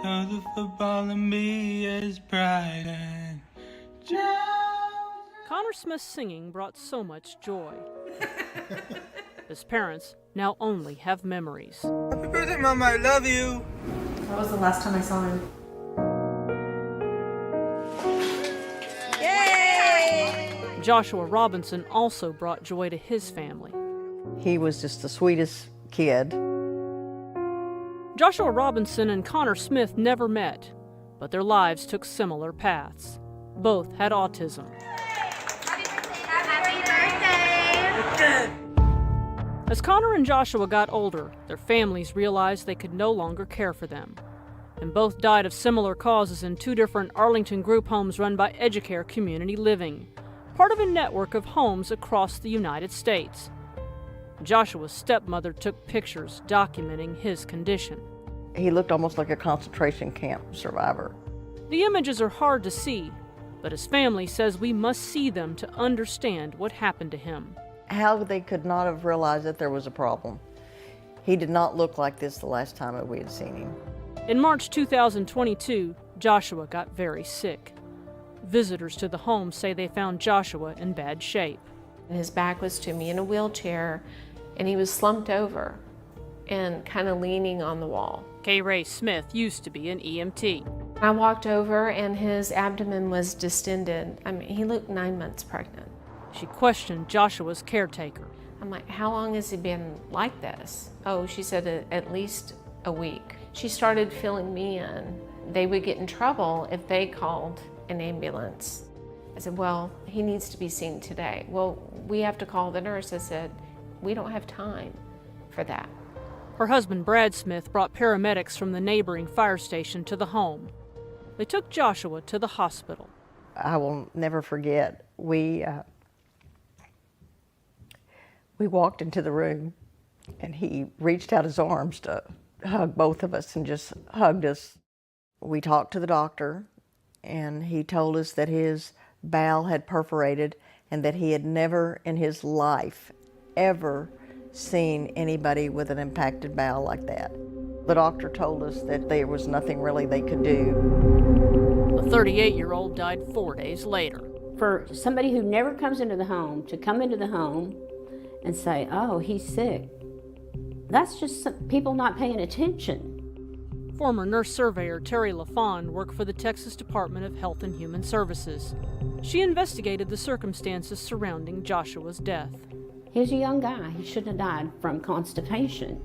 throw the football and be as bright and Connor Smith's singing brought so much joy. His parents now only have memories. Happy birthday, Mama, I love you. That was the last time I saw him. Yay! Joshua Robinson also brought joy to his family. He was just the sweetest kid. Joshua Robinson and Connor Smith never met, but their lives took similar paths. Both had autism. As Connor and Joshua got older, their families realized they could no longer care for them. And both died of similar causes in 2 different Arlington group homes run by EduCare Community Living, part of a network of homes across the United States. Joshua's stepmother took pictures documenting his condition. He looked almost like a concentration camp survivor. The images are hard to see, but his family says we must see them to understand what happened to him. How they could not have realized that there was a problem. He did not look like this the last time that we had seen him. In March 2022, Joshua got very sick. Visitors to the home say they found Joshua in bad shape. His back was to me in a wheelchair, and he was slumped over and kind of leaning on the wall. Kay Ray Smith used to be an EMT. I walked over and his abdomen was distended. I mean, he looked 9 months pregnant. She questioned Joshua's caretaker. I'm like, how long has he been like this? Oh, she said at least a week. She started filling me in. They would get in trouble if they called an ambulance. I said, well, he needs to be seen today. Well, we have to call the nurse. I said, we don't have time for that. Her husband, Brad Smith, brought paramedics from the neighboring fire station to the home. They took Joshua to the hospital. I will never forget, we walked into the room and he reached out his arms to hug both of us and just hugged us. We talked to the doctor and he told us that his bowel had perforated and that he had never in his life ever seen anybody with an impacted bowel like that. The doctor told us that there was nothing really they could do. The 38-year-old died 4 days later. For somebody who never comes into the home to come into the home and say, oh, he's sick, that's just some people not paying attention. Former nurse surveyor Terry LaFawn worked for the Texas Department of Health and Human Services. She investigated the circumstances surrounding Joshua's death. He was a young guy. He shouldn't have died from constipation.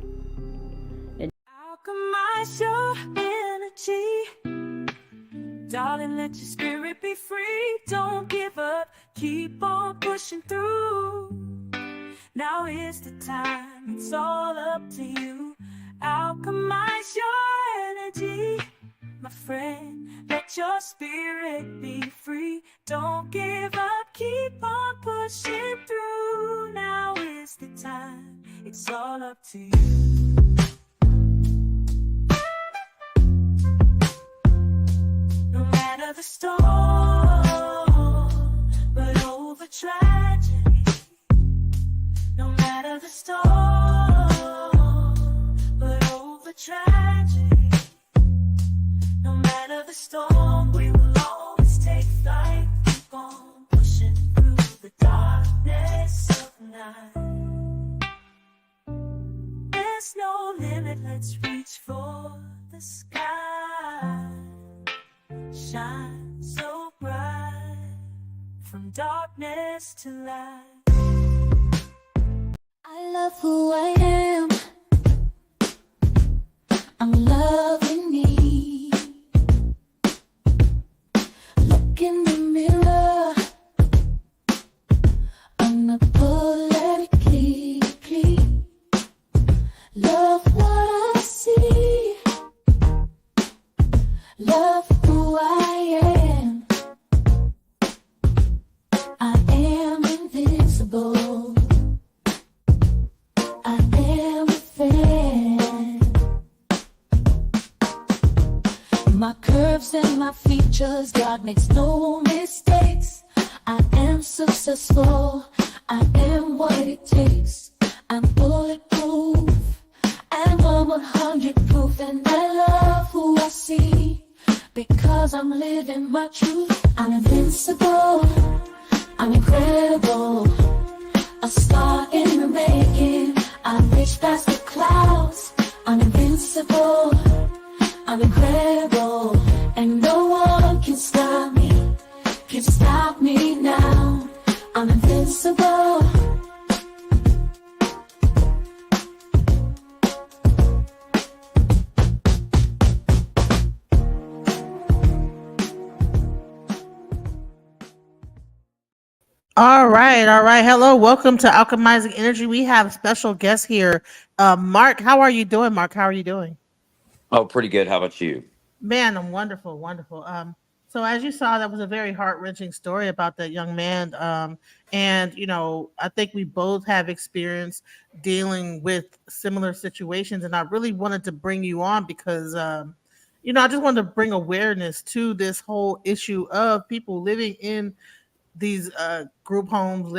Alchemize your energy. Darling, let your spirit be free. Don't give up. Keep on pushing through. Now is the time. It's all up to you. Alchemize your energy. My friend, let your spirit be free. Don't give up, keep on pushing through. Now is the time, it's all up to you. No matter the storm, but over tragedy. No matter the storm, but over tragedy. No matter the storm, we will always take flight. Keep on pushing through the darkness of night. There's no limit, let's reach for the sky. Shine so bright, from darkness to light. I love who I am. I'm loving me. Look in the mirror, unapologetically love what I see. Love who I am. I am invincible. I am a fan. My curves and my features, God makes no mistakes. I am successful, I am what it takes. I'm bulletproof, and I'm 100 proof, and I love who I see, because I'm living my truth. I'm invincible, I'm incredible, a star in the making. I reach past the clouds. I'm invincible, I'm incredible, and no one can stop me now. I'm invincible. All right, all right. Hello, welcome to Alchemizing Energy. We have special guests here. Mark, how are you doing? Mark, how are you doing? Oh, pretty good. How about you? Man, I'm wonderful, wonderful. So as you saw, that was a very heart-wrenching story about that young man. And I think we both have experience dealing with similar situations, and I really wanted to bring you on because I just wanted to bring awareness to this whole issue of people living in these group homes,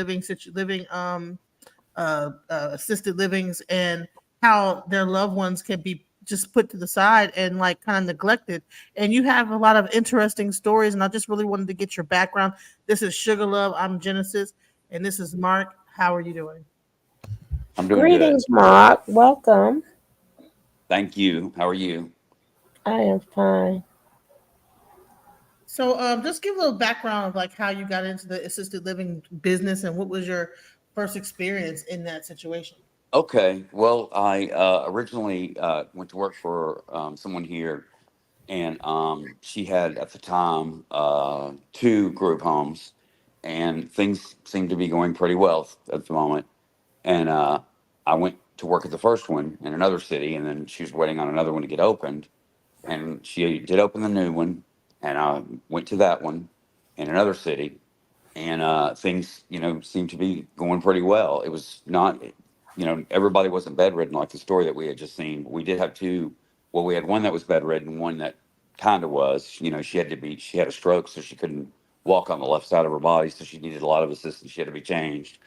assisted livings, and how their loved ones can be just put to the side and like kind of neglected. And you have a lot of interesting stories, and I just really wanted to get your background. This is Sugar Love. I'm Genesis, and this is Mark. How are you doing? I'm doing good. Greetings, Mark. Welcome. Thank you. How are you? I am fine. So just give a little background of like how you got into the assisted living business and what was your first experience in that situation. Okay. Well, I originally went to work for someone here, and she had at the time two group homes, and things seemed to be going pretty well at the moment. And I went to work at the first one in another city, and then she was waiting on another one to get opened. And she did open the new one, and I went to that one in another city, and things seemed to be going pretty well. It was not, everybody wasn't bedridden like the story that we had just seen. We did have two. Well, we had one that was bedridden, one that kind of was. She had a stroke, so she couldn't walk on the left side of her body, so she needed a lot of assistance. She had to be changed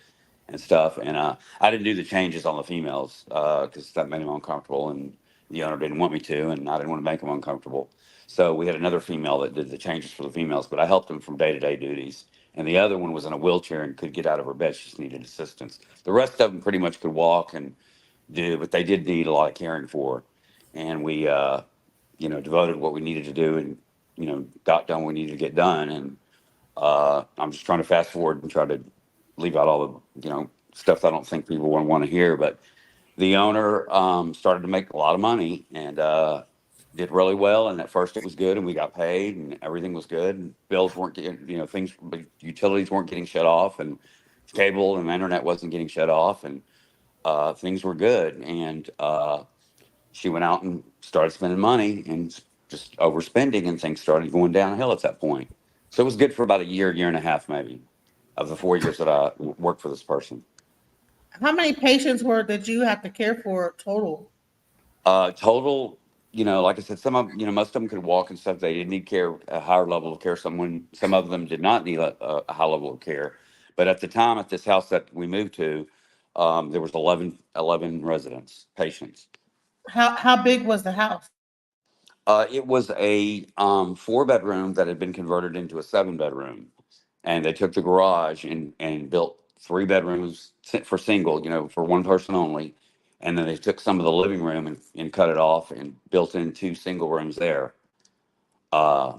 and stuff. And I didn't do the changes on the females because that made them uncomfortable, and the owner didn't want me to, and I didn't want to make them uncomfortable. So we had another female that did the changes for the females, but I helped them from day-to-day duties. And the other one was in a wheelchair and could get out of her bed. She just needed assistance. The rest of them pretty much could walk and do, but they did need a lot of caring for. And we, devoted what we needed to do, and got done what we needed to get done. And I'm just trying to fast forward and try to leave out all the stuff that I don't think people want to hear. But the owner started to make a lot of money, and did really well. And at first it was good, and we got paid, and everything was good. And bills weren't getting, utilities weren't getting shut off, and cable and internet wasn't getting shut off, and things were good. And she went out and started spending money and just overspending, and things started going downhill at that point. So it was good for about a year and a half, maybe, of the 4 years that I worked for this person. How many patients did you have to care for total? Total, like I said, most of them could walk and stuff. They didn't need care, a higher level of care. Some of them did not need a high level of care. But at the time, at this house that we moved to, there was 11 residents, patients. How big was the house? It was a 4 bedroom that had been converted into a 7 bedroom, and they took the garage and built 3 bedrooms for single, for one person only, and then they took some of the living room and cut it off and built in 2 single rooms there. Uh,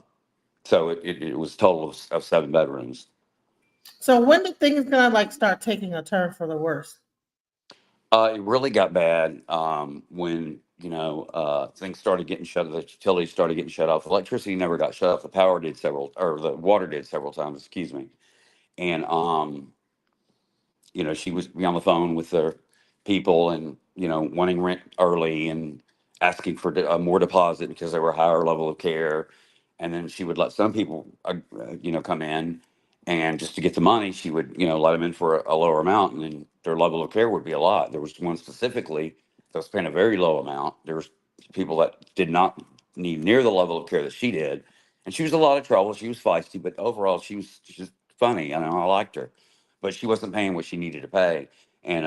so it was a total of 7 bedrooms. So when did things gonna like start taking a turn for the worse? It really got bad when things started getting shut. The utilities started getting shut off. Electricity never got shut off. The water did several times. Excuse me. And she was be on the phone with the people, and wanting rent early and asking for more deposit because they were a higher level of care. And then she would let some people come in, and just to get the money she would let them in for a lower amount, and then their level of care would be a lot. There was one specifically that was paying a very low amount. There was people that did not need near the level of care that she did, and she was a lot of trouble. She was feisty, but overall she was just funny. I liked her, but she wasn't paying what she needed to pay. And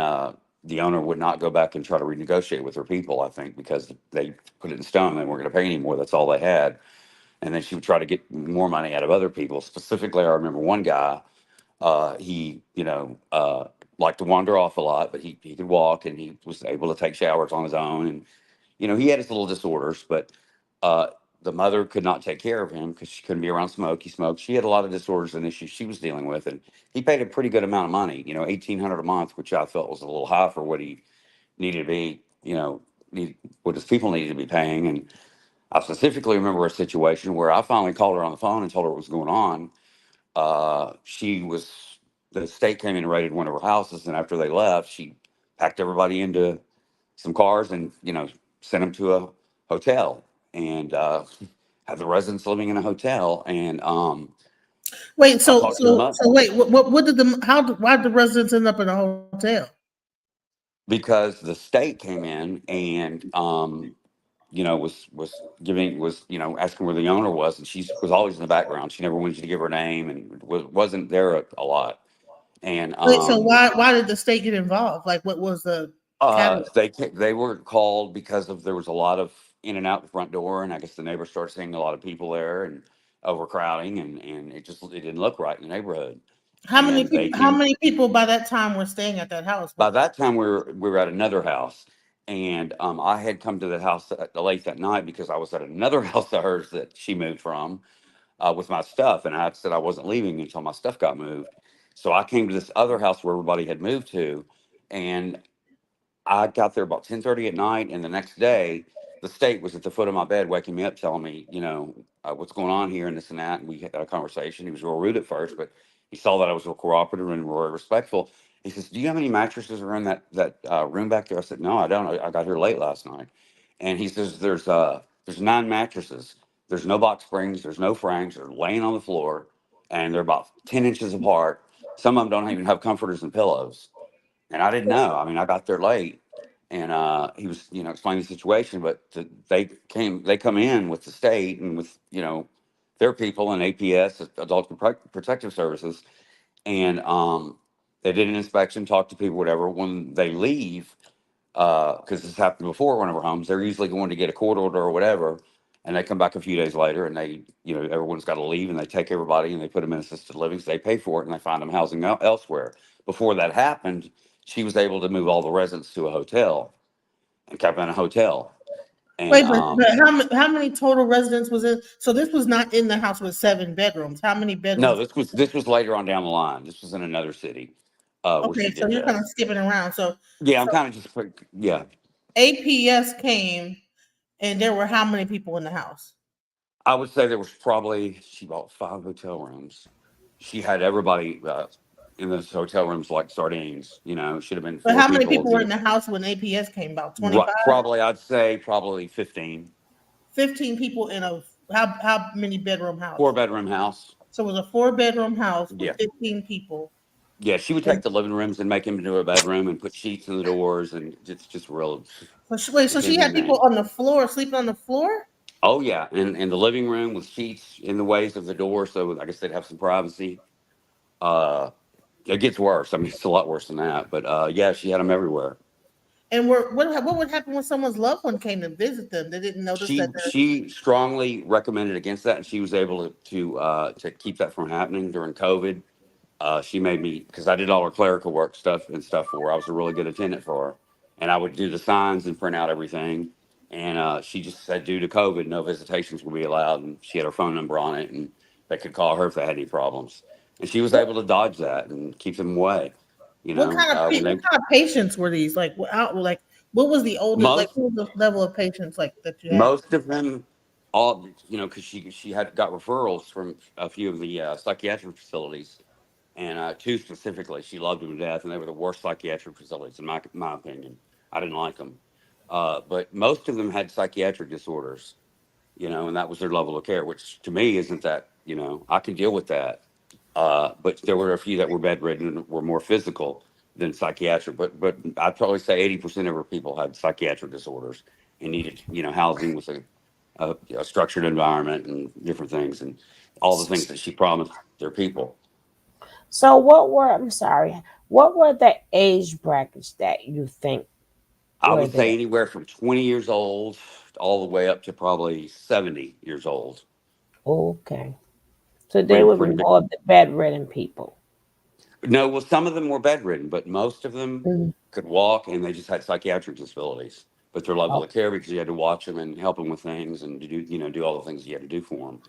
the owner would not go back and try to renegotiate with her people, I think, because they put it in stone. They weren't going to pay anymore. That's all they had. And then she would try to get more money out of other people. Specifically, I remember one guy, he, liked to wander off a lot, but he could walk and he was able to take showers on his own. And, he had his little disorders, but uh, the mother could not take care of him because she couldn't be around smoke. He smoked. She had a lot of disorders and issues she was dealing with. And he paid a pretty good amount of money, 1800 a month, which I felt was a little high for what he needed to be, what his people needed to be paying. And I specifically remember a situation where I finally called her on the phone and told her what was going on. The state came in and raided one of her houses, and after they left, she packed everybody into some cars and, sent them to a hotel and had the residents living in a hotel. And Wait, I so talked to the so mother so wait, what did why did the residents end up in a hotel? because the state came in and was asking where the owner was, and she was always in the background. She never wanted you to give her name and wasn't there a lot. And Wait, so why did the state get involved? Like, what was the catalyst? they were called because there was a lot of in and out the front door, and I guess the neighbors started seeing a lot of people there and overcrowding, and it didn't look right in the neighborhood. And they How came. many people by that time were staying at that house? By that time, we were at another house, and I had come to the house late that night because I was at another house of hers that she moved from with my stuff, and I said I wasn't leaving until my stuff got moved. So I came to this other house where everybody had moved to, and I got there about 10:30 at night, and the next day, the state was at the foot of my bed, waking me up, telling me, what's going on here and this and that. And we had a conversation. He was real rude at first, but he saw that I was real cooperative and real respectful. He says, "Do you have any mattresses around that room back there?" I said, "No, I don't. I got here late last night." And he says, "There's 9 mattresses. There's no box springs. There's no frames. They're laying on the floor, and they're about 10 inches apart. Some of them don't even have comforters and pillows." And I didn't know. I mean, I got there late, and he was, explaining the situation. But they come in with the state and with, their people and APS, Adult Protective Services, and they did an inspection, talked to people, whatever. When they leave, because this happened before at one of our homes, they're usually going to get a court order or whatever, and they come back a few days later, and everyone's got to leave, and they take everybody and they put them in assisted living. So they pay for it, and they find them housing elsewhere. Before that happened, she was able to move all the residents to a hotel and kept them in a hotel. And Wait, but how many total residents was it? So this was not in the house with 7 bedrooms. How many no, bedrooms? this was later on down the line. This was in another city where Okay, she so did you're kind this. of skipping around. So Yeah, I'm kind of just yeah. APS came, and there were how many people in the house? I would say there was she bought 5 hotel rooms. She had everybody in those hotel rooms like sardines. It should have been But four how many people. people were in the house when APS came? About 25? Probably, I'd say probably 15. 15 people in a how many bedroom house? 4-bedroom house. So it was a 4-bedroom house with Yeah. 15 people. Yeah, she would take the living rooms and make them into a bedroom and put sheets in the doors, and it's just real. So she had people on the floor, sleeping on the floor? Oh yeah, and the living room with sheets in the ways of the door, so I guess they'd have some privacy. Uh, it gets worse. I mean, it's a lot worse than that. But yeah, she had them everywhere. And what would happen when someone's loved one came to visit them? They didn't notice that. She strongly recommended against that, and she was able to keep that from happening during COVID. She made me, because I did all her clerical work stuff for her. I was a really good attendant for her, and I would do the signs and print out everything. And she just said, due to COVID, no visitations will be allowed, and she had her phone number on it, and they could call her if they had any problems. And she was able to dodge that and keep them away. What kind of patients were these? Like, what was the oldest? Like, what was the level of patients like that you had? Most of them, all because she had got referrals from a few of the psychiatric facilities, and 2 specifically, she loved them to death, and they were the worst psychiatric facilities in my opinion. I didn't like them, but most of them had psychiatric disorders, and that was their level of care, which to me isn't that, I can deal with that. But there were a few that were bedridden and were more physical than psychiatric. But I'd probably say 80% of our people had psychiatric disorders and needed, housing with a structured environment and different things and all the things that she promised their people. So what were the age brackets that you think I were would say there? anywhere from 20 years old all the way up to probably 70 years old. Okay. So they Pretty, would be pretty big. more of the bedridden people. No, well, some of them were bedridden, but most of them Mhm. could walk and they just had psychiatric disabilities. But their level Oh, of care, because you had to watch them and help them with things and to do, do all the things you had to do for them.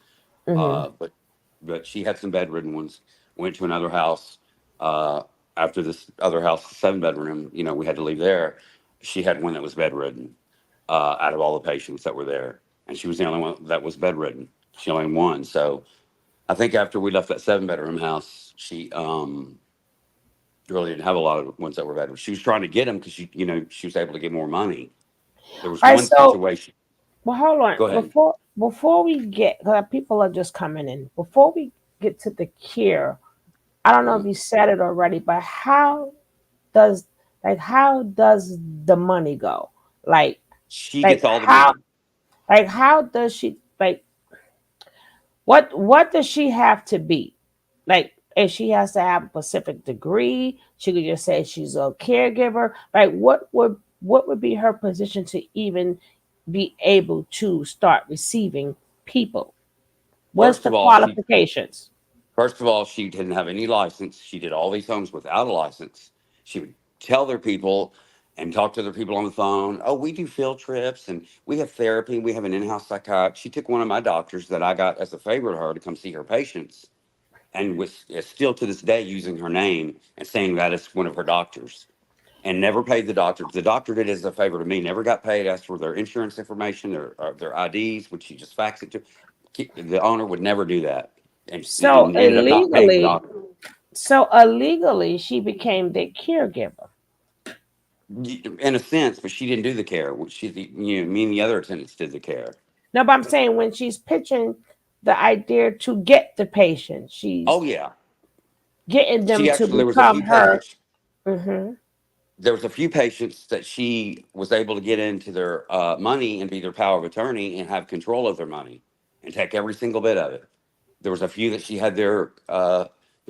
hmm. But she had some bedridden ones. Went to another house. Uh, After this other house, 7 bedroom, we had to leave there. She had one that was bedridden out of all the patients that were there, and she was the only one that was bedridden. She only had one. So I think after we left that 7 bedroom house, she really didn't have a lot of ones that were bedridden. She was trying to get them because she was able to get more money. There was All right, one so situation. well, hold on. Go ahead. Before we get, because people are just coming in. Before we get to the care, I don't know if Mhm. you said it already, but does how does the money go? Like She like gets all the how money. like how does she like what does she have to be? Like if she has to have a specific degree, she could just say she's a caregiver. Like what would be her position to even be able to start receiving people? What's First the of all, she qualifications? First of all, she didn't have any license. She did all these homes without a license. She would tell their people and talk to their people on the phone. Oh, we do field trips and we have therapy. We have an in-house psychiatrist. She took one of my doctors that I got as a favor to her to come see her patients, and was is still to this day using her name and saying that it's one of her doctors, and never paid the doctor. The doctor did it as a favor to me. Never got paid. Asked for their insurance information, their IDs, which she just faxed it to. The owner would never do that, and So ended up not paying the illegally, doctor. she became the caregiver. In a sense, but she didn't do the care. Me and the other attendants did the care. No, but I'm saying when she's pitching the idea to get the patient, she's Oh yeah, getting them she to actually there was a become few her. patients. Hmm. There was a few patients that she was able to get into their money and be their power of attorney and have control of their money and take every single bit of it. There was a few that she had their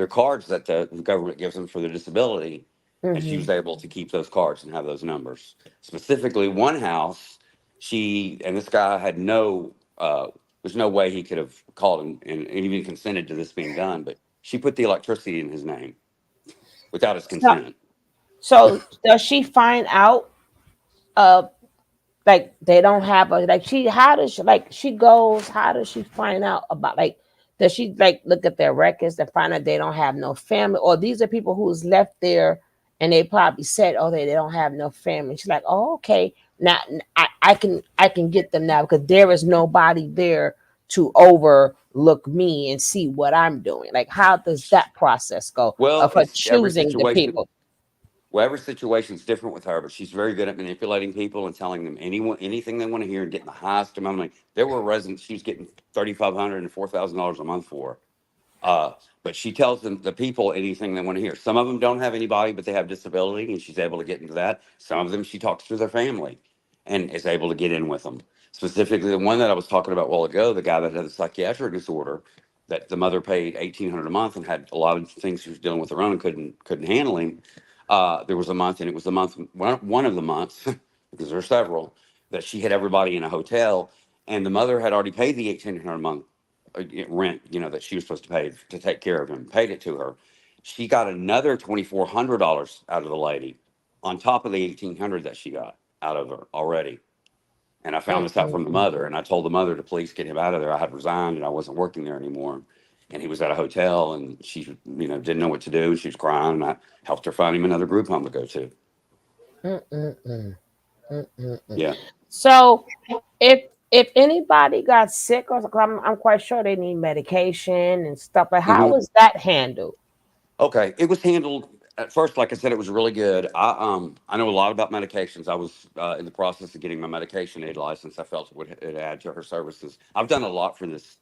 cards that the government gives them for their disability, and she Hmm. was able to keep those cards and have those numbers. Specifically, one house, she and this guy had there's no way he could have called and even consented to this being done, but she put the electricity in his name without his So, consent. so does she find out? Uh, like they don't have a like she. How does she like she goes? How does she find out about like? Does she like look at their records and find out they don't have no family, or these are people who's left there and they probably said, oh, they don't have no family. She's like, oh, okay, now I can get them now because there is nobody there to overlook me and see what I'm doing. Like, how does that process go Well, of her it's every choosing the situation. people? Well, every situation's different with her, but she's very good at manipulating people and telling them anything they want to hear and getting the highest amount of money. There were residents she was getting $3,500 and $4,000 a month for. Uh, but she tells them the people anything they want to hear. Some of them don't have anybody, but they have disability, and she's able to get into that. Some of them she talks to their family and is able to get in with them. Specifically, the one that I was talking about a while ago, the guy that had a psychiatric disorder, that the mother paid $1,800 a month and had a lot of things she was dealing with her own and couldn't handle him. There was a month, and it was the month one of the months because there are several that she had everybody in a hotel, and the mother had already paid the $1,800 a month rent, that she was supposed to pay to take care of him, paid it to her. She got another $2,400 out of the lady on top of the 1,800 that she got out of her already. And I found this out from the Mm-mm-mm. mother, and I told the mother to please get him out of there. I had resigned and I wasn't working there anymore. And he was at a hotel, and she, didn't know what to do. She was crying, and I helped her find him another group home to go to. Mm-mm-mm. Mm-mm-mm. Yeah. So if anybody got sick or 'cause I'm quite sure they need medication and stuff, but how Mhm. is that handled? Okay, it was handled at first. Like I said, it was really good. I know a lot about medications. I was in the process of getting my medication aid license. I felt it would add to her services. I've done a lot for this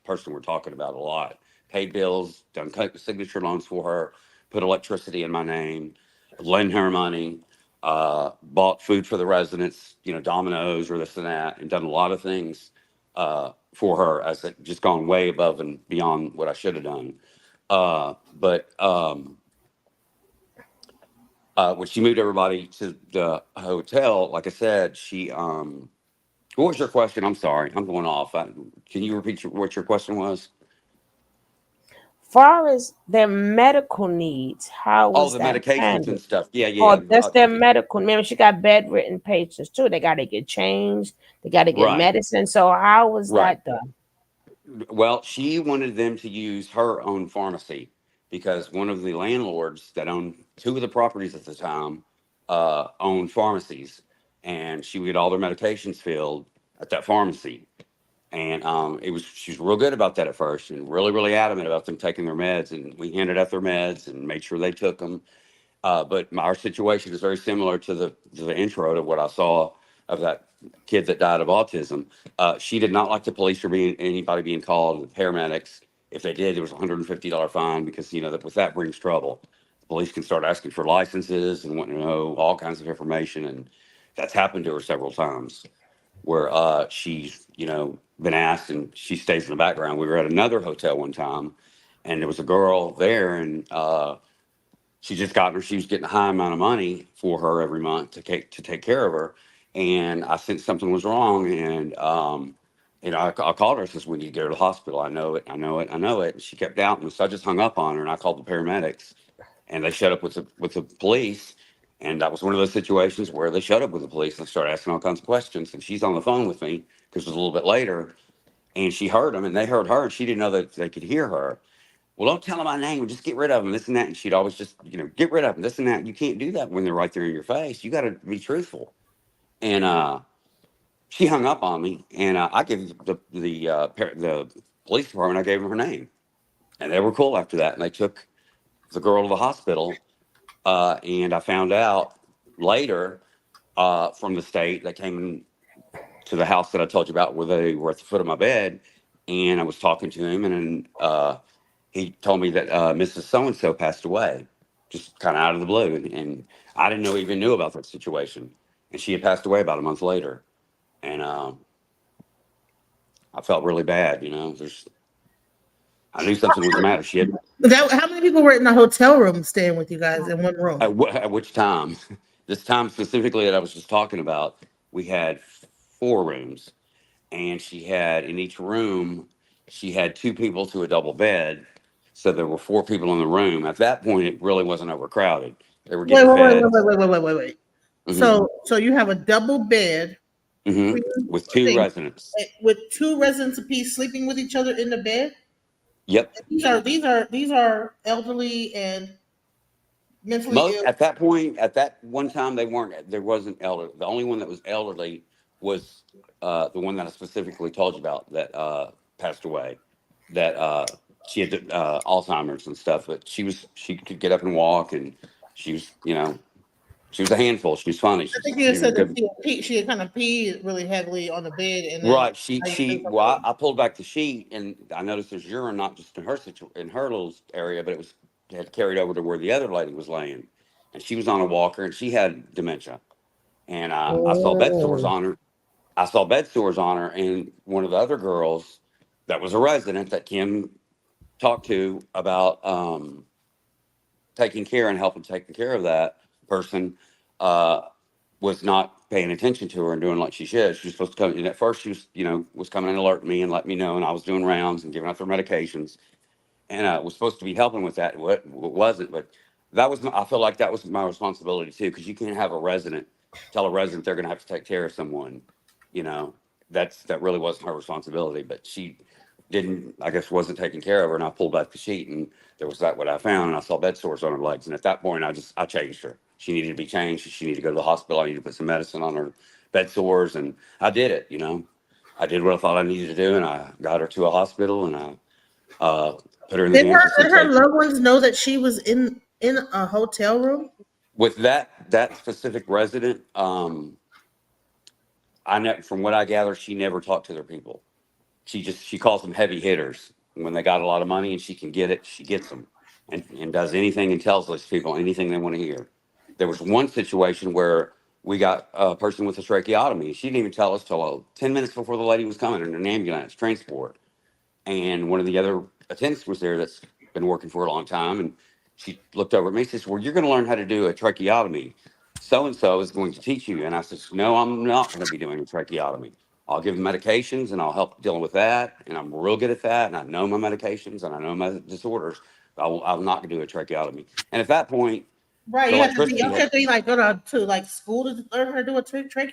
person we're talking about. A lot, paid bills, done signature loans for her, put electricity in my name, lend her money, bought food for the residents. Domino's or this and that, and done a lot of things for her as it just gone way above and beyond what I should have done. But when she moved everybody to the hotel, like I said, what was your question? I'm sorry, I'm going off. Can you repeat what your question was? Far as their medical needs, how Oh, was the that medications and handled? stuff. Yeah, yeah. Or just their medical. Remember, she got bedridden patients too. They got to get changed. They got to get Right, medicine. So how was right. that done? Well, she wanted them to use her own pharmacy because one of the landlords that owned two of the properties at the time owned pharmacies, and she would get all their medications filled at that pharmacy. And she was real good about that at first, and really, really adamant about them taking their meds. And we handed out their meds and made sure they took them. But our situation is very similar to the intro to what I saw of that kid that died of autism. She did not like the police or anybody being called, the paramedics. If they did, there was a $150 fine because with that brings trouble. The police can start asking for licenses and wanting to know all kinds of information, and that's happened to her several times. Where she's been asked and she stays in the background. We were at another hotel one time, and there was a girl there, and she just got her. She was getting a high amount of money for her every month to take care of her. And I sensed something was wrong. And I called her. I says, "We need to get her to the hospital. I know it. I know it. I know it." And she kept doubting. So I just hung up on her and I called the paramedics. And they showed up with the police. And that was one of those situations where they showed up with the police and started asking all kinds of questions. And she's on the phone with me because it was a little bit later. And she heard them and they heard her. And she didn't know that they could hear her. Well, don't tell them my name. Just get rid of them, this and that. And she'd always just, get rid of them, this and that. You can't do that when they're right there in your face. You got to be truthful. And she hung up on me, and I gave the police department. I gave them her name, and they were cool after that. And they took the girl to the hospital. And I found out later from the state that came to the house that I told you about, where they were at the foot of my bed, and I was talking to him, and he told me that Mrs. So and so passed away, just kind of out of the blue, and I didn't know even knew about that situation, and she had passed away about a month later, and I felt really bad. I knew something was the matter. She had How many people were in the hotel room staying with you guys in one room? at which time, this time specifically that I was just talking about, we had 4 rooms, and she had in each room, she had 2 people to a double bed. So there were 4 people in the room. At that point, it really wasn't overcrowded. They were Wait, getting wait, wait, fed. wait, wait, wait, wait, wait, wait. Mhm, So you have a double bed, mhm, queen with 2 thing, residents. with 2 residents apiece sleeping with each other in the bed. Yep. These are elderly and mentally Most ill. at that point, at that one time, they weren't. There wasn't elder. The only one that was elderly was the one that I specifically told you about that passed away. That she had Alzheimer's and stuff, but she could get up and walk, and she was she was a handful. She was funny. I think you She was a said that good. she had kind of peed really heavily on the bed, and then Right. She I said she something. well, I pulled back the sheet and I noticed there's urine not just in in her little area, but it had carried over to where the other lady was laying, and she was on a walker and she had dementia, and I saw bed sores Oh, on her. I saw bed sores on her, and one of the other girls that was a resident that Kim talked to about taking care and helping taking care of that person. Uh, was not paying attention to her and doing like she should. She was supposed to come in at first. She was, was coming and alerting me and letting me know, and I was doing rounds and giving out their medications, and was supposed to be helping with that. What wasn't, but that was. I feel like that was my responsibility too, because you can't have a resident tell a resident they're going to have to take care of someone. You know, that really wasn't her responsibility, but she didn't. I guess wasn't taking care of her, and I pulled back the sheet, and there was what I found, and I saw bed sores on her legs, and at that point, I changed her. She needed to be changed. She needed to go to the hospital. I needed to put some medicine on her bed sores, and I did it. I did what I thought I needed to do, and I got her to a hospital, and I put her in the Did hands of some her safe. loved ones know that she was in a hotel room? With that specific resident, from what I gather, she never talked to their people. She calls them heavy hitters. When they got a lot of money and she can get it, she gets them, and does anything and tells those people anything they want to hear. There was one situation where we got a person with a tracheotomy. She didn't even tell us till 10 minutes before the lady was coming in an ambulance transport. And one of the other attendants was there that's been working for a long time, and she looked over at me and says, "Well, you're going to learn how to do a tracheotomy. So and so is going to teach you." And I said, "No, I'm not going to be doing a tracheotomy. I'll give them medications and I'll help dealing with that. And I'm real good at that. And I know my medications and I know my disorders. I'm not going to do a tracheotomy." And at that point, Right, the you have to be. electricity You had, have to like go to like school to learn how to do a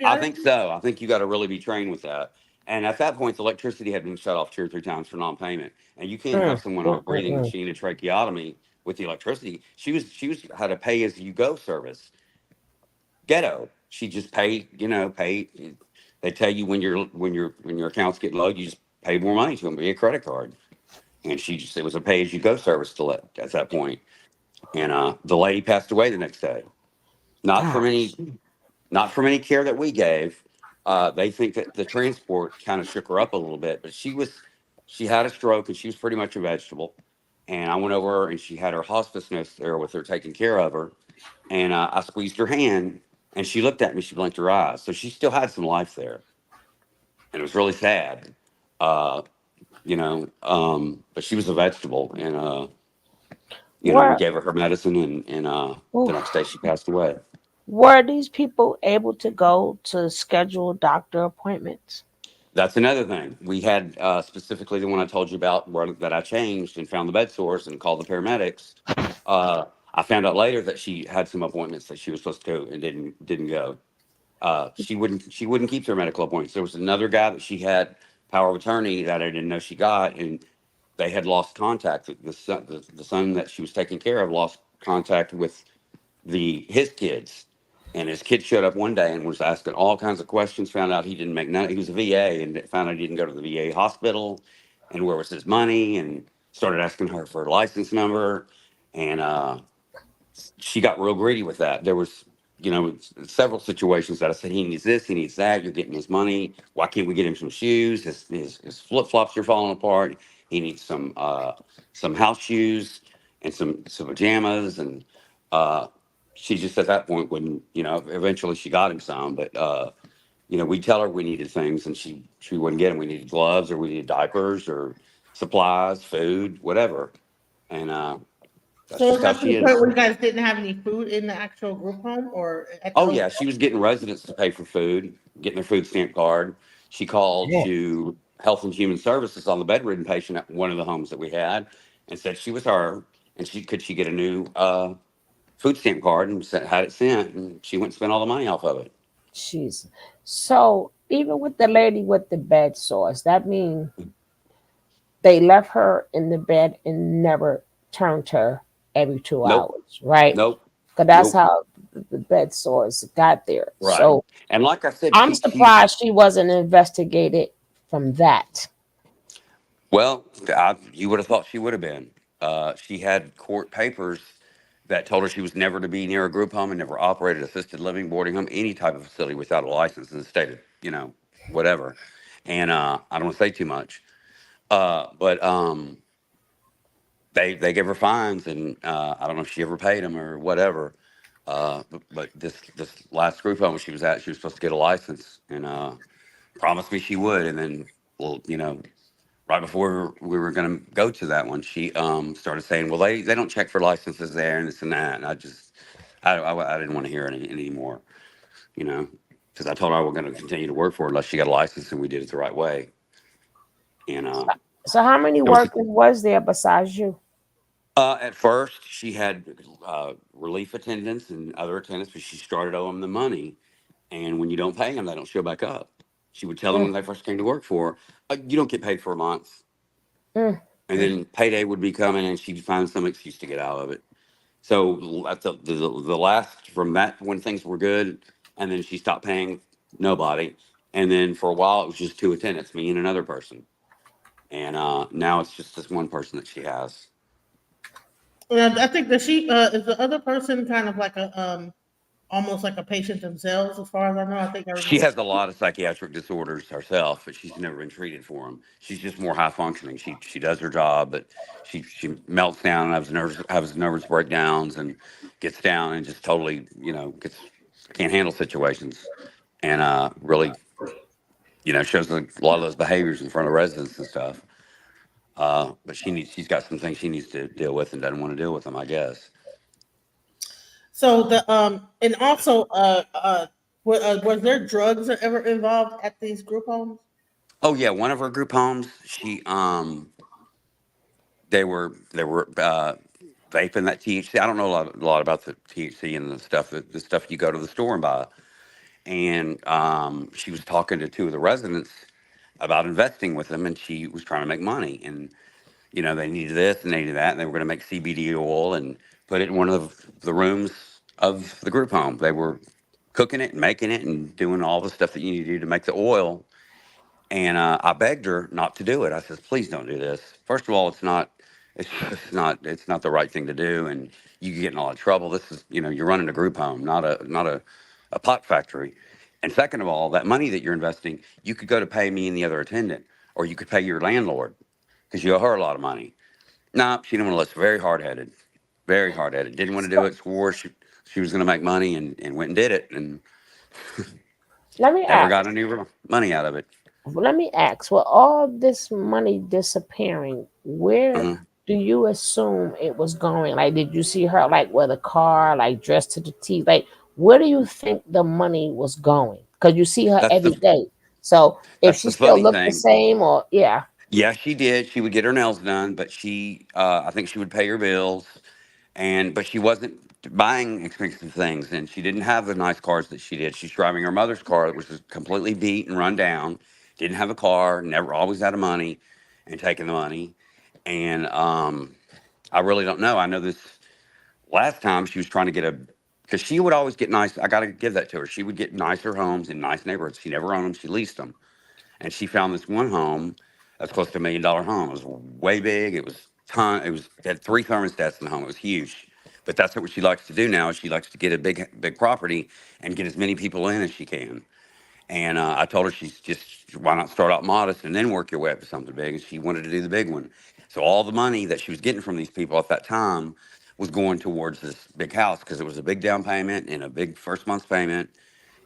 I think tracheotomy. so. I think you got to really be trained with that. And at that point, the electricity had been shut off 2 or 3 times for non-payment. And you can't have Mm, someone on a mm, mm, breathing mm. machine, a tracheotomy with the electricity. She was had a pay as you go service. Ghetto. She just pay, pay. They tell you when your accounts get low, you just pay more money to them via credit card. And it was a pay as you go service to let at that point. And the lady passed away the next day. Not from any Gosh. not from any care that we gave. They think that the transport kind of shook her up a little bit, but she had a stroke and she was pretty much a vegetable. And I went over and she had her hospice nurse there with her taking care of her. And I squeezed her hand and she looked at me. She blinked her eyes. So she still had some life there. And it was really sad, uh, but she was a vegetable. And, we Were gave her medicine and the next oof. day she passed away. Were these people able to go to schedule doctor appointments? That's another thing. We had specifically the one I told you about that I changed and found the bed sores and called the paramedics. I found out later that she had some appointments that she was supposed to go and didn't go. She wouldn't keep their medical appointments. There was another guy that she had power of attorney that I didn't know she got, and they had lost contact. The son that she was taking care of lost contact with his kids, and his kid showed up one day and was asking all kinds of questions. Found out he didn't make none. He was a VA, and found out he didn't go to the VA hospital, and where was his money? And started asking her for her license number, and she got real greedy with that. There was, several situations that I said, he needs this, he needs that. You're getting his money. Why can't we get him some shoes? His flip flops are falling apart. He needs some house shoes and some pajamas. And she just at that point wouldn't, eventually she got him some, but we tell her we needed things and she wouldn't get them. We needed gloves or we needed diapers or supplies, food, whatever. And that's So just it how got to the she point is. where you guys didn't have any food in the actual group home or at the Oh hotel. yeah, she was getting residents to pay for food, getting their food stamp card. She called Yeah. to Health and Human Services on the bedridden patient at one of the homes that we had, and said she was her, and she get a new food stamp card and had it sent, and she went and spent all the money off of it. Jeez. So even with the lady with the bed sores, that means they left her in the bed and never turned her every two Nope, hours, right? nope, Because that's nope. how the bed sores got there. Right. So And like I said, I'm she's surprised she wasn't investigated from that. well. You would have thought she would have been. She had court papers that told her she was never to be near a group home and never operated assisted living, boarding home, any type of facility without a license in the state of, whatever. And I don't want to say too much, but they gave her fines, and I don't know if she ever paid them or whatever. But this last group home she was at, she was supposed to get a license and promised me she would, and then well, right before we were going to go to that one, she started saying, "Well, they don't check for licenses there and this and that." And I didn't want to hear it anymore, you know, because I told her I was going to continue to work for her unless she got a license and we did it the right way. And So how many it was workers was there besides you? at first she had relief attendants and other attendants, but she started owing them the money. And when you don't pay them, they don't show back up. She would tell them Mm, when they first came to work for her, "You don't get paid for a month." mm, And mm. then payday would be coming, and she'd find some excuse to get out of it. So at the last from that when things were good, and then she stopped paying nobody, and then for a while it was just two attendants, me and another person, and now it's just this one person that she has. I think that she is the other person kind of like a almost like a patient themselves, as far as I know. I think I She remember. has a lot of psychiatric disorders herself, but she's never been treated for them. She's just more high functioning. She does her job, but she melts down and has nervous breakdowns and gets down and just totally can't handle situations and really shows a lot of those behaviors in front of residents and stuff. But she's got some things she needs to deal with and doesn't want to deal with them, I guess. So and also was there drugs ever involved at these group homes? Oh yeah, one of her group homes, they were vaping that THC. I don't know a lot about the THC and the stuff you go to the store and buy. And she was talking to two of the residents about investing with them, and she was trying to make money. And they needed this and they needed that, and they were going to make CBD oil and put it in one of the rooms of the group home. They were cooking it and making it and doing all the stuff that you need to do to make the oil. And I begged her not to do it. I says, please don't do this. First of all, it's not the right thing to do, and you could get in a lot of trouble. This is, you're running a group home, not a pot factory. And second of all, that money that you're investing, you could go to pay me and the other attendant, or you could pay your landlord because you owe her a lot of money. No, she didn't want to listen. Very hard headed, very hard headed. Didn't want to do it. Swore she was going to make money and went and did it, and Let me never ask. got any money out of it. Let me ask. With all this money disappearing, where Mhm. do you assume it was going? Like, did you see her like with a car, like dressed to the T? Like, where do you think the money was going? Because you see her That's every the day. So if that's she the still funny looked the thing. same, or yeah, Yeah, she did. She would get her nails done, but I think she would pay her bills, but she wasn't buying expensive things, and she didn't have the nice cars that she did. She's driving her mother's car, which was completely beat and run down. Didn't have a car, never, always out of money, and taking the money. And I really don't know. I know this last time she was trying to get because she would always get nice. I got to give that to her. She would get nicer homes in nice neighborhoods. She never owned them. She leased them. And she found this one home that's close to $1 million home. It was way big. It had 3 thermostats in the home. It was huge. But that's what she likes to do now. She likes to get a big property and get as many people in as she can. And I told her why not start out modest and then work your way up to something big. And she wanted to do the big one. So all the money that she was getting from these people at that time was going towards this big house because it was a big down payment and a big first month's payment.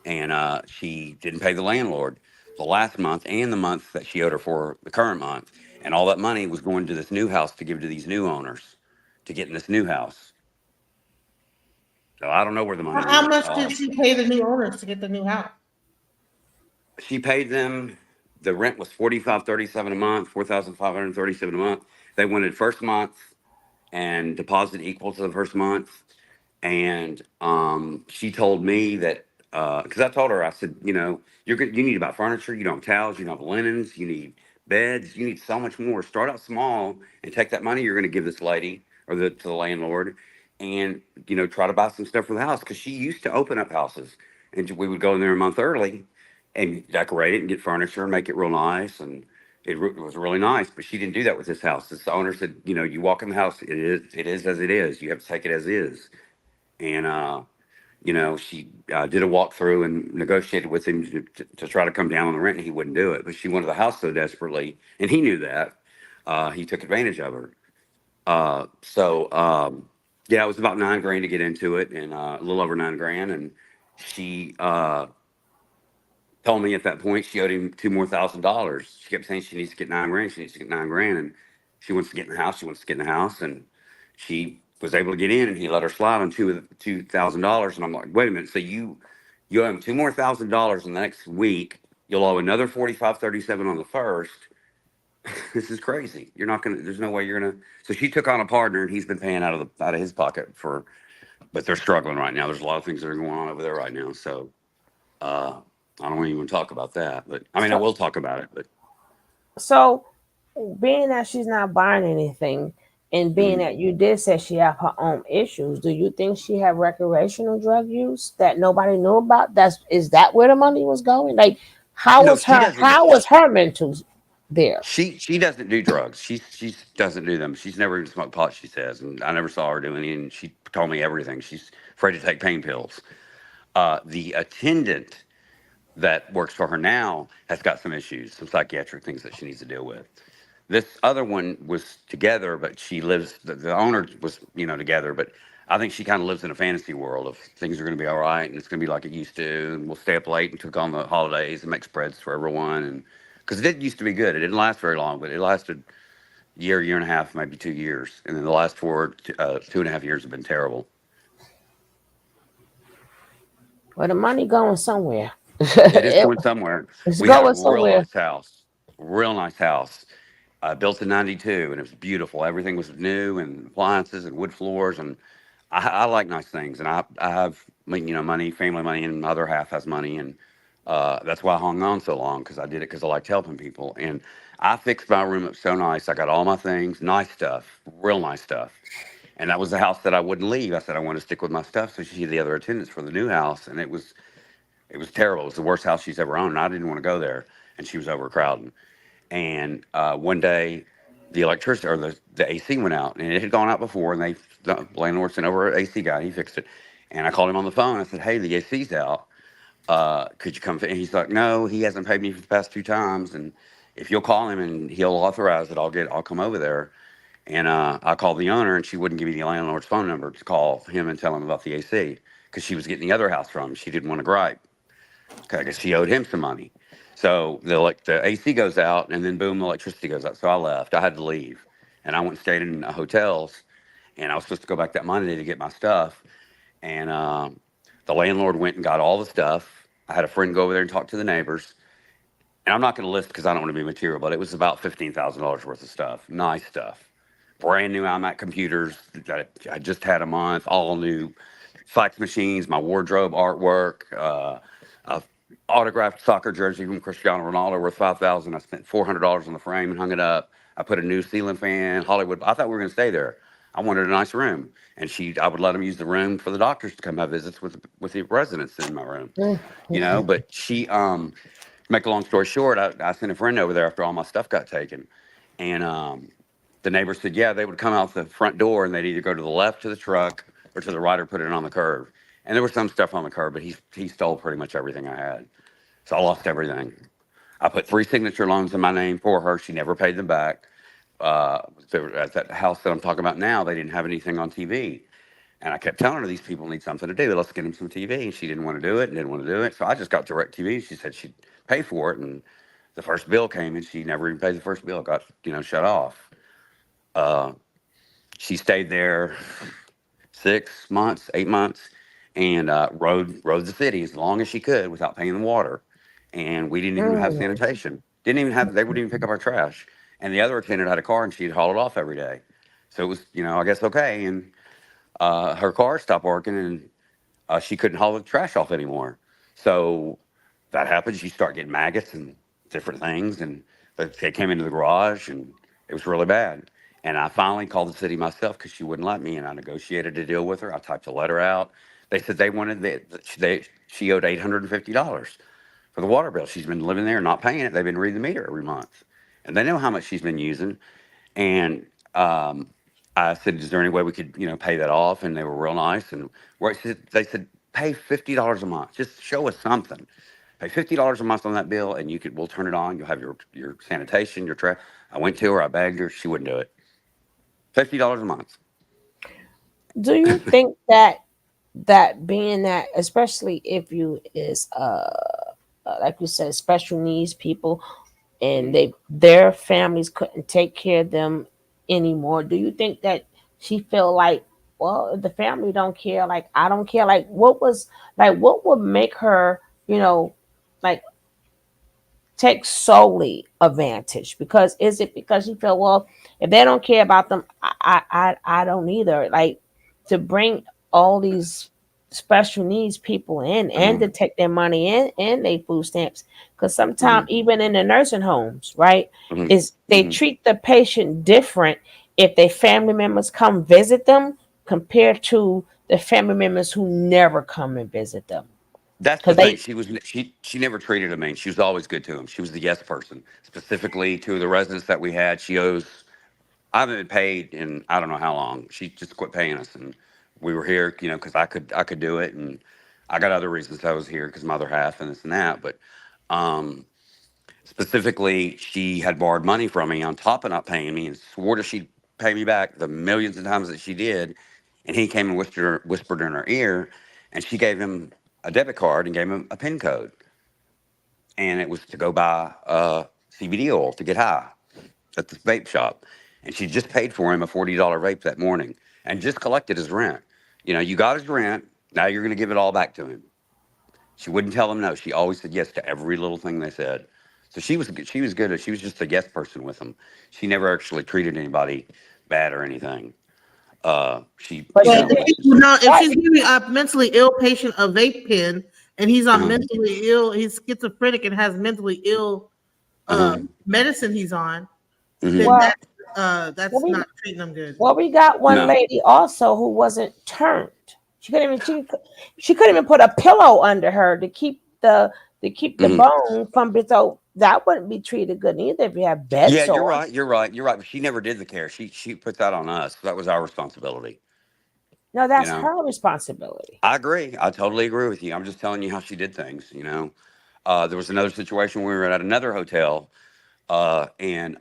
And she didn't pay the landlord the last month and the month that she owed her for the current month. And all that money was going to this new house to give to these new owners to get in this new house. So I don't know where the money How went. much did she pay the new owners to get the new house? She paid them. The rent was 45.37 a month, 4,537 a month. They wanted first month and deposit equal to the first month. And she told me that because I told her, I said, you need to buy furniture, you don't have towels, you don't have linens, you need beds, you need so much more. Start out small and take that money you're going to give this lady or to the landlord, and try to buy some stuff for the house because she used to open up houses, and we would go in there a month early and decorate it and get furniture and make it real nice, and it was really nice. But she didn't do that with this house. This owner said, you walk in the house, it is as it is. You have to take it as is. And she did a walkthrough and negotiated with him to try to come down on the rent, and he wouldn't do it. But she wanted the house so desperately, and he knew that. He took advantage of her. Yeah, it was about 9 grand to get into it, and a little over 9 grand. And she told me at that point she owed him $2 more thousand. She kept saying she needs to get 9 grand. She needs to get 9 grand, and she wants to get in the house. She wants to get in the house, and she was able to get in, and he let her slide on $2,000. And I'm like, wait a minute. So you owe him $2 more thousand in the next week. You'll owe another 45.37 on the first. This is crazy. You're not gonna. There's no way you're gonna. So she took on a partner, and he's been paying out of his pocket but they're struggling right now. There's a lot of things that are going on over there right now. So I don't even talk about that. But I mean, I will talk about it. But so being that she's not buying anything, and being mm, that you did say she have her own issues, do you think she had recreational drug use that nobody knew about? Is that where the money was going? Like, no, she doesn't. how was her mental there? She doesn't do drugs. She doesn't do them. She's never even smoked pot. She says, and I never saw her doing any. And she told me everything. She's afraid to take pain pills. The attendant that works for her now has got some issues, some psychiatric things that she needs to deal with. This other one was together, but she lives. The owner was together, but I think she kind of lives in a fantasy world of things are going to be all right and it's going to be like it used to, and we'll stay up late and cook on the holidays and make spreads for everyone. And because it did used to be good, it didn't last very long, but it lasted year and a half, maybe 2 years. And then the last 2.5 years have been terrible. Well, the money going somewhere. It is going somewhere. It's We had a going real somewhere. nice house, real nice house, built in '92, and it was beautiful. Everything was new, and appliances and wood floors, and I like nice things, and I have money, family money, and my other half has money, and that's why I hung on so long because I did it because I liked helping people, and I fixed my room up so nice. I got all my things, nice stuff, real nice stuff. And that was the house that I wouldn't leave. I said I want to stick with my stuff. So she had the other attendants for the new house, and it was terrible. It was the worst house she's ever owned. And I didn't want to go there, and she was overcrowding. And one day, the electricity or the AC went out, and it had gone out before. And the landlord sent over an AC guy. He fixed it. And I called him on the phone. I said, "Hey, the AC's out. Could you come?" And he's like, "No, he hasn't paid me for the past 2 times. And if you'll call him and he'll authorize it, I'll come over there." And I called the owner, and she wouldn't give me the landlord's phone number to call him and tell him about the AC because she was getting the other house from him. She didn't want to gripe. Okay, I guess she owed him some money. So the AC goes out, and then boom, the electricity goes out. So I left. I had to leave, and I went and stayed in hotels. And I was supposed to go back that Monday to get my stuff. And the landlord went and got all the stuff. I had a friend go over there and talk to the neighbors. And I'm not going to list because I don't want to be material, but it was about $15,000 worth of stuff, nice stuff, brand new iMac computers that I just had a month, all new fax machines, my wardrobe artwork, a autographed soccer jersey from Cristiano Ronaldo worth $5,000. I spent $400 on the frame and hung it up. I put a new ceiling fan, Hollywood. I thought we were going to stay there. I wanted a nice room, and I would let them use the room for the doctors to come have visits with the residents in my room, But she, make a long story short, I sent a friend over there after all my stuff got taken, and the neighbor said, yeah, they would come out the front door and they'd either go to the left to the truck or to the right or put it on the curb. And there was some stuff on the curb, but he stole pretty much everything I had. So I lost everything. I put 3 signature loans in my name for her. She never paid them back. At that house that I'm talking about now, they didn't have anything on TV. And I kept telling her these people need something to do. Let's get them some TV. And she didn't want to do it and didn't want to do it. So I just got direct TV. She said she'd pay for it. And the first bill came and she never even paid the first bill. It got, shut off. She stayed there 6 months, 8 months, and rode the city as long as she could without paying the water. And we didn't even have sanitation. They wouldn't even pick up our trash. And the other attendant had a car and she'd haul it off every day. So it was, I guess okay. And her car stopped working and she couldn't haul the trash off anymore. So that happened. She started getting maggots and different things. And they came into the garage and it was really bad. And I finally called the city myself because she wouldn't let me. And I negotiated a deal with her. I typed a letter out. They said they wanted she owed $850 for the water bill. She's been living there, not paying it. They've been reading the meter every month. And they know how much she's been using. And I said, is there any way we could, pay that off? And they were real nice. And they said, pay $50 a month. Just show us something. Pay $50 a month on that bill, and we'll turn it on. You'll have your sanitation, your trash. I went to her, I begged her, she wouldn't do it. $50 a month. Do you think that being that, especially if you is like you said, special needs people, and their families couldn't take care of them anymore, do you think that she feel like, well, if the family don't care, like I don't care, like what would make her, like take solely advantage? Because is it because you feel, well, if they don't care about them, I don't either. Like to bring all these special needs people in and to take their money in and their food stamps, because sometimes even in the nursing homes, right, is they treat the patient different if their family members come visit them compared to the family members who never come and visit them. That's the thing. She never treated him mean. She was always good to him. She was the yes person. Specifically to the residents that we had, I haven't been paid in I don't know how long. She just quit paying us, and we were here, because I could do it, and I got other reasons I was here because my other half and this and that. But specifically, she had borrowed money from me on top of not paying me, and swore that she'd pay me back the millions of times that she did. And he came and whispered in her ear, and she gave him a debit card and gave him a PIN code, and it was to go buy CBD oil to get high at this vape shop. and she just paid for him a $40 vape that morning and just collected his rent. You got his rent. Now you're going to give it all back to him. She wouldn't tell him no. She always said yes to every little thing they said. So she was good. She was just a yes person with them. She never actually treated anybody bad or anything. She, But you she know, did. If she's giving a mentally ill patient a vape pen and he's on uh-huh, mentally ill, he's schizophrenic and has mentally ill uh-huh, medicine he's on, hmm then Well, that's well, we not treating them good. well, we got one no. lady also who wasn't turned. She couldn't even put a pillow under her to keep the hmm bone from. So that wouldn't be treated good either if you have bed Yeah, you're sores. right. You're right. You're right. But she never did the care. She put that on us. That was our responsibility. No, You that's know, her responsibility. I agree. I totally agree with you. I'm just telling you how she did things. There was another situation where we were at another hotel, and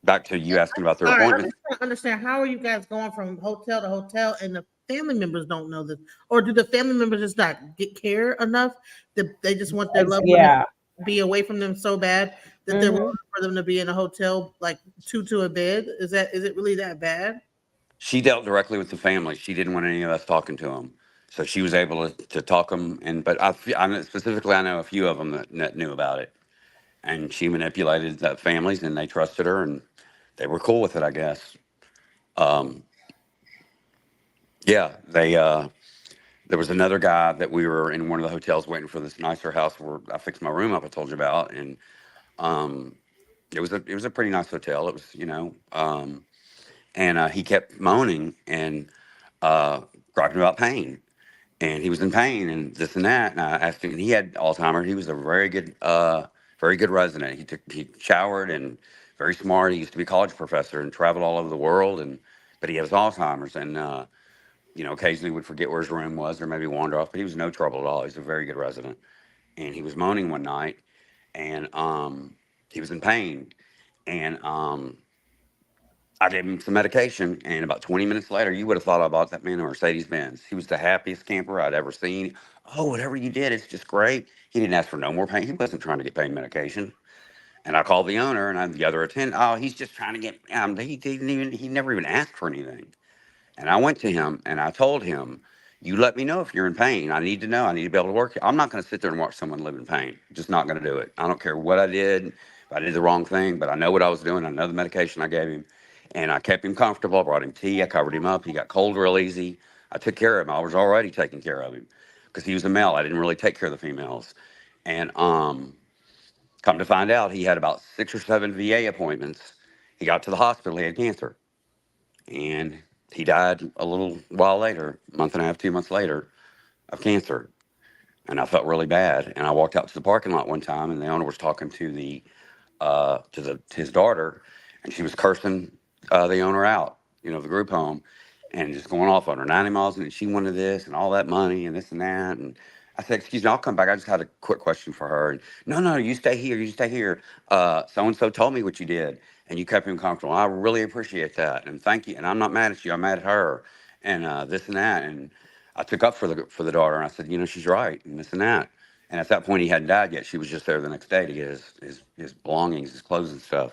back to you asking about their All right, I appointment. just don't understand, how are you guys going from hotel to hotel and the family members don't know this? Or do the family members just not get care enough that they just want their loved one Yeah. to be away from them so bad that they're willing for them to be in a hotel like two to a bed? Is it really that bad? She dealt directly with the family. She didn't want any of us talking to them, so she was able to talk them. But I know, specifically, I know a few of them that knew about it, and she manipulated the families, and they trusted her, and they were cool with it, I guess. Um, yeah, they. There was another guy that we were in one of the hotels waiting for this nicer house where I fixed my room up. I told you about, and um, it was a pretty nice hotel. It was, and he kept moaning and griping about pain, and he was in pain and this and that. And I asked him, and he had Alzheimer's. He was a very good resident. He showered and very smart. He used to be a college professor and traveled all over the world, but he has Alzheimer's, and occasionally would forget where his room was or maybe wander off. But he was no trouble at all. He's a very good resident, and he was moaning one night, and he was in pain, and I gave him some medication, and about 20 minutes later, you would have thought I bought that man a Mercedes Benz. He was the happiest camper I'd ever seen. Oh, whatever you did, it's just great. He didn't ask for no more pain. He wasn't trying to get pain medication. And I called the owner and the other attendant. Oh, he's just trying to get. He never even asked for anything. And I went to him and I told him, "You let me know if you're in pain. I need to know. I need to be able to work. I'm not going to sit there and watch someone live in pain. Just not going to do it. I don't care what I did. If I did the wrong thing, but I know what I was doing. I know the medication I gave him." And I kept him comfortable. I brought him tea. I covered him up. He got cold real easy. I took care of him. I was already taking care of him because he was a male. I didn't really take care of the females. And come to find out, he had about 6 or 7 VA appointments. He got to the hospital. He had cancer. And he died a little while later, a month and a half, 2 months later, of cancer. And I felt really bad. And I walked out to the parking lot one time, and the owner was talking to his daughter, and she was cursing the owner out, the group home, and just going off on her 90 miles, and she wanted this and all that money and this and that. And I said, "Excuse me, I'll come back. I just had a quick question for her." And no, you stay here. You stay here. So and so told me what you did, and you kept him comfortable. I really appreciate that, and thank you. And I'm not mad at you. I'm mad at her, and this and that. And I took up for the daughter, and I said, she's right, and this and that. And at that point, he hadn't died yet. She was just there the next day to get his belongings, his clothes and stuff.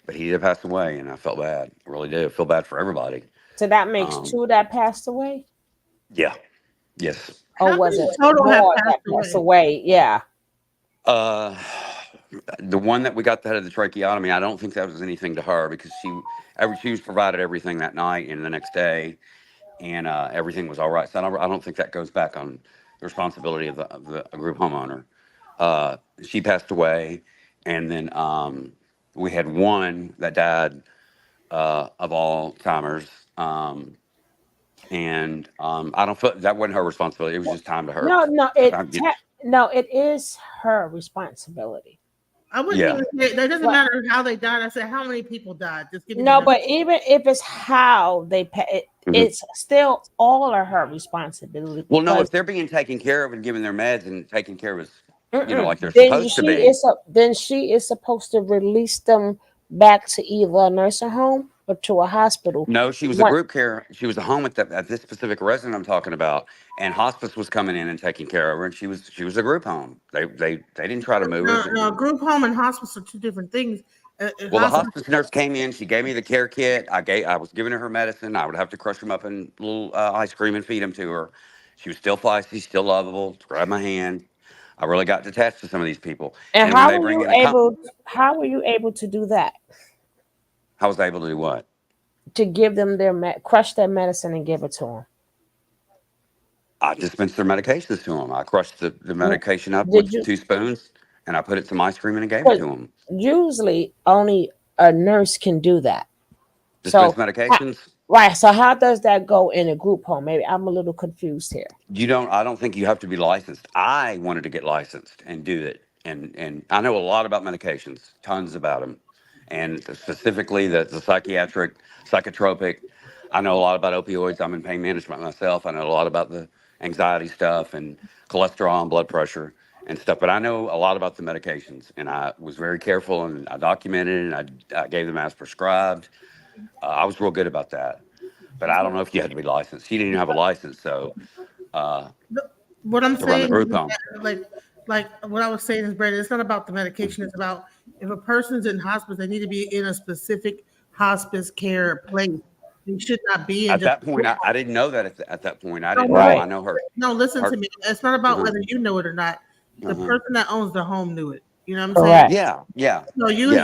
But he did pass away, and I felt bad. I really did. I feel bad for everybody. So that makes Um, 2 that passed away? yeah. Yes. Or How was many it total have more passed that passed away? away? Yeah. Uh, the one that we got that had the tracheotomy, I don't think that was anything to her because she was provided everything that night and the next day, and everything was all right. So I don't think that goes back on the responsibility of the group homeowner. She passed away, and then we had one that died of Alzheimer's. And I don't feel that wasn't her responsibility. It was just time to her. No, it is her responsibility. I wouldn't Yeah. even say that doesn't Well, matter how they died. I said how many people died. Just give me the no, number. but even if it's how they pay, Mhm. it's still all of her responsibility. Well, no, because if they're being taken care of and given their meds and taken care of as like they're then supposed to be. then she is supposed to release them back to either a nursing home or to a hospital. No, she was a group care. She was a home at this specific resident I'm talking about, and hospice was coming in and taking care of her, and she was a group home. They didn't try to move her. No, group home and hospice are two different things. Well, the hospice nurse came in. She gave me the care kit. I was giving her medicine. I would have to crush them up in little ice cream and feed them to her. She was still feisty, still lovable. Grab my hand. I really got attached to some of these people. And And when they bring in a how were you able to do that? I was able to do what? To give them crush their medicine and give it to them. I dispensed their medications to them. I crushed the medication up with 2 spoons, and I put it in some ice cream and gave it to them. Usually, only a nurse can do that. Dispense medications? Right. So how does that go in a group home? Maybe I'm a little confused here. I don't think you have to be licensed. I wanted to get licensed and do it. And I know a lot about medications, tons about them. And specifically the psychiatric, psychotropic. I know a lot about opioids. I'm in pain management myself. I know a lot about the anxiety stuff and cholesterol and blood pressure and stuff. But I know a lot about the medications. And I was very careful, and I documented, and I gave them as prescribed. I was real good about that. But I don't know if you had to be licensed. She didn't even have a license, so what I'm to run the saying, group home. like what I was saying is, Brandon, it's not about the medication. It's about if a person's in hospice, they need to be in a specific hospice care place. They should not be in at that point. I didn't know that at that point. I didn't Right. know. I know her. No, listen to me. It's not about whether you know it or not. The person that owns the home knew it. You know what I'm Correct. saying? Yeah. So you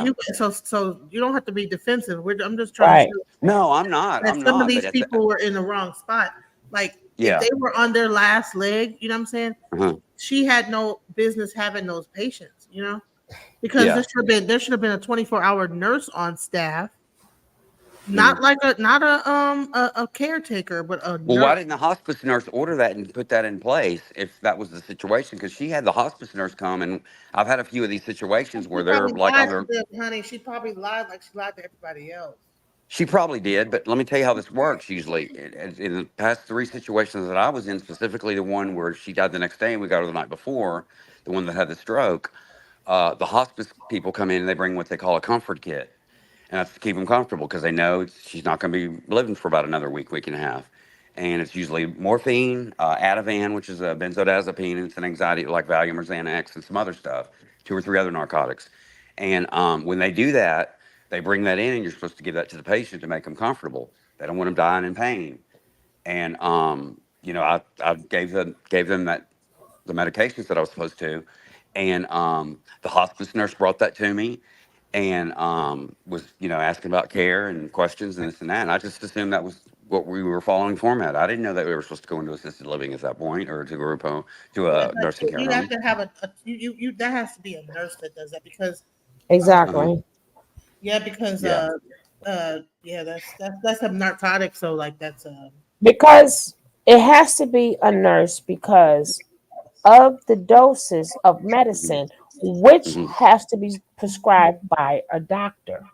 don't have to be defensive. I'm just trying to say No, I'm not. that I'm some not. of these but people were in the wrong spot. Like Yeah. if they were on their last leg, you know what I'm saying? She had no business having those patients, you know, because there should have been a 24-hour nurse on staff, not like a caretaker, but a Well, nurse. why didn't the hospice nurse order that and put that in place if that was the situation? Because she had the hospice nurse come, and I've had a few of these situations where they're like on their. Honey, she probably lied like she lied to everybody else. She probably did, but let me tell you how this works usually. In the past 3 situations that I was in, specifically the one where she died the next day and we got her the night before, the one that had the stroke, the hospice people come in and they bring what they call a comfort kit. And that's to keep them comfortable because they know she's not going to be living for about another week and a half. And it's usually morphine, Ativan, which is a benzodiazepine, and it's an anxiety like Valium or Xanax and some other stuff, 2 or 3 other narcotics. And when they do that, they bring that in, and you're supposed to give that to the patient to make them comfortable. They don't want them dying in pain. And I gave them the medications that I was supposed to, and the hospice nurse brought that to me, and was asking about care and questions and this and that. And I just assumed that was what we were following format. I didn't know that we were supposed to go into assisted living at that point or to group home, to a nursing care home. You have to have that has to be a nurse that does that because exactly. Because that's a narcotic. So like that's because it has to be a nurse because of the doses of medicine, which has to be prescribed by a doctor.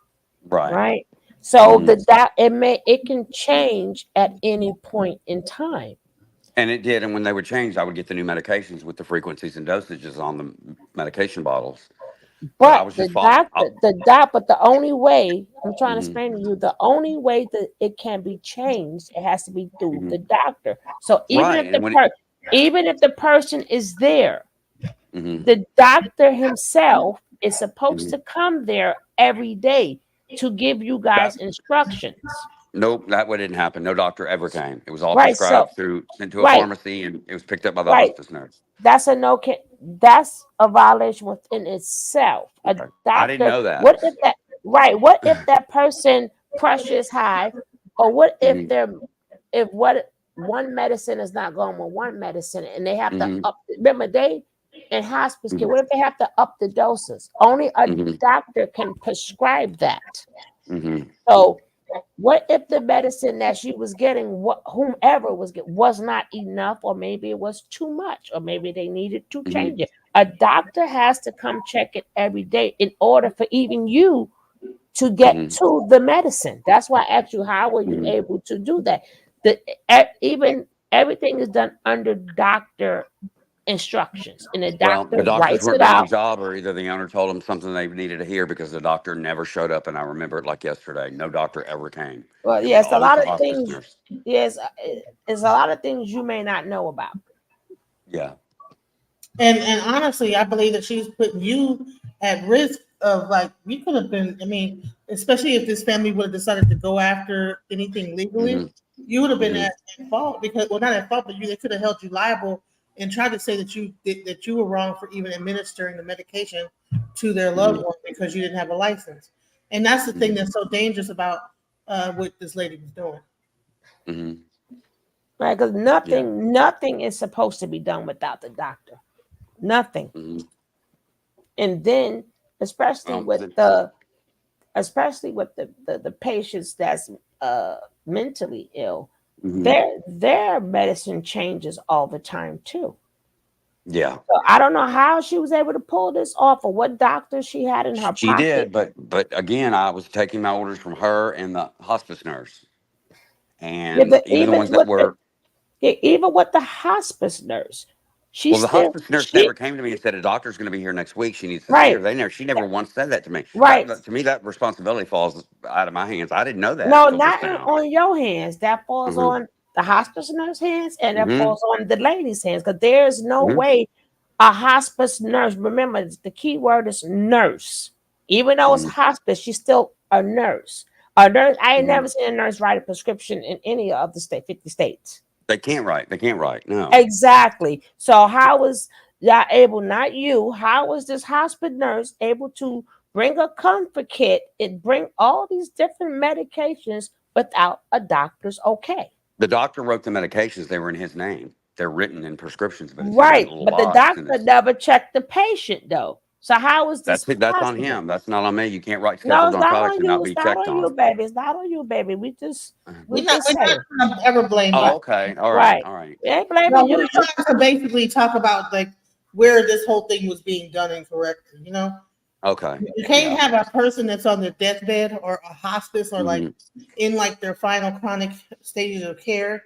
Right. So it can change at any point in time. And it did. And when they would change, I would get the new medications with the frequencies and dosages on the medication bottles. But the only way I'm trying to explain to you, the only way that it can be changed, it has to be through the doctor. So even if the person is there, the doctor himself is supposed to come there every day to give you guys instructions. Nope, that didn't happen. No doctor ever came. It was all prescribed sent to a pharmacy, and it was picked up by the hospice nurse. That's a violation within itself. A doctor, I didn't know that. What if that person pressure is high, or what if one medicine is not going with one medicine and they have to up? Remember, they in hospice care. What if they have to up the doses? Only a doctor can prescribe that. So, what if the medicine that she was getting, whomever was getting, was not enough, or maybe it was too much, or maybe they needed to change it? A doctor has to come check it every day in order for even you to get to the medicine. That's why I asked you, how were you able to do that? Everything is done under doctor instructions, and the doctor writes it out. Job, or either the owner told them something they needed to hear, because the doctor never showed up, and I remember it like yesterday. No doctor ever came. Well, yes, a lot of things. Yes, it's a lot of things you may not know about. Yeah. And honestly, I believe that she's putting you at risk of like we could have been. I mean, especially if this family would have decided to go after anything legally, you would have been at fault because, well, not at fault, but they could have held you liable and tried to say that you were wrong for even administering the medication to their loved one because you didn't have a license. And that's the thing that's so dangerous about what this lady was doing. Right, because nothing is supposed to be done without the doctor. Nothing. And then, especially with the patients that's mentally ill, their medicine changes all the time too. Yeah. So I don't know how she was able to pull this off, or what doctor she had in her She pocket. did, but again, I was taking my orders from her and the hospice nurse, and even the ones that were. Even with the hospice nurse, The hospice nurse never came to me and said a doctor's going to be here next week. She needs to see her. She never once said that to me. Right. To me, that responsibility falls out of my hands. I didn't know that. No, not on your hands. That falls on the hospice nurse hands, and that falls on the lady's hands. Because there's no way a hospice nurse. Remember, the key word is nurse. Even though it's hospice, she's still a nurse. A nurse. I ain't never seen a nurse write a prescription in any of the 50 states. They can't write. No. Exactly. So how was y'all able, not you, how was this hospice nurse able to bring a comfort kit and bring all these different medications without a doctor's okay? The doctor wrote the medications. They were in his name. They're written in prescriptions. But the doctor never checked the patient, though. So how is this? That's on him. That's not on me. You can't write scheduled narcotics and not be checked on. It's not on you, baby. We're not gonna ever blame you. Okay. All right. We ain't blaming you. We're trying to basically talk about like where this whole thing was being done incorrectly, you know? Okay. You can't have a person that's on their deathbed or a hospice or like in like their final chronic stages of care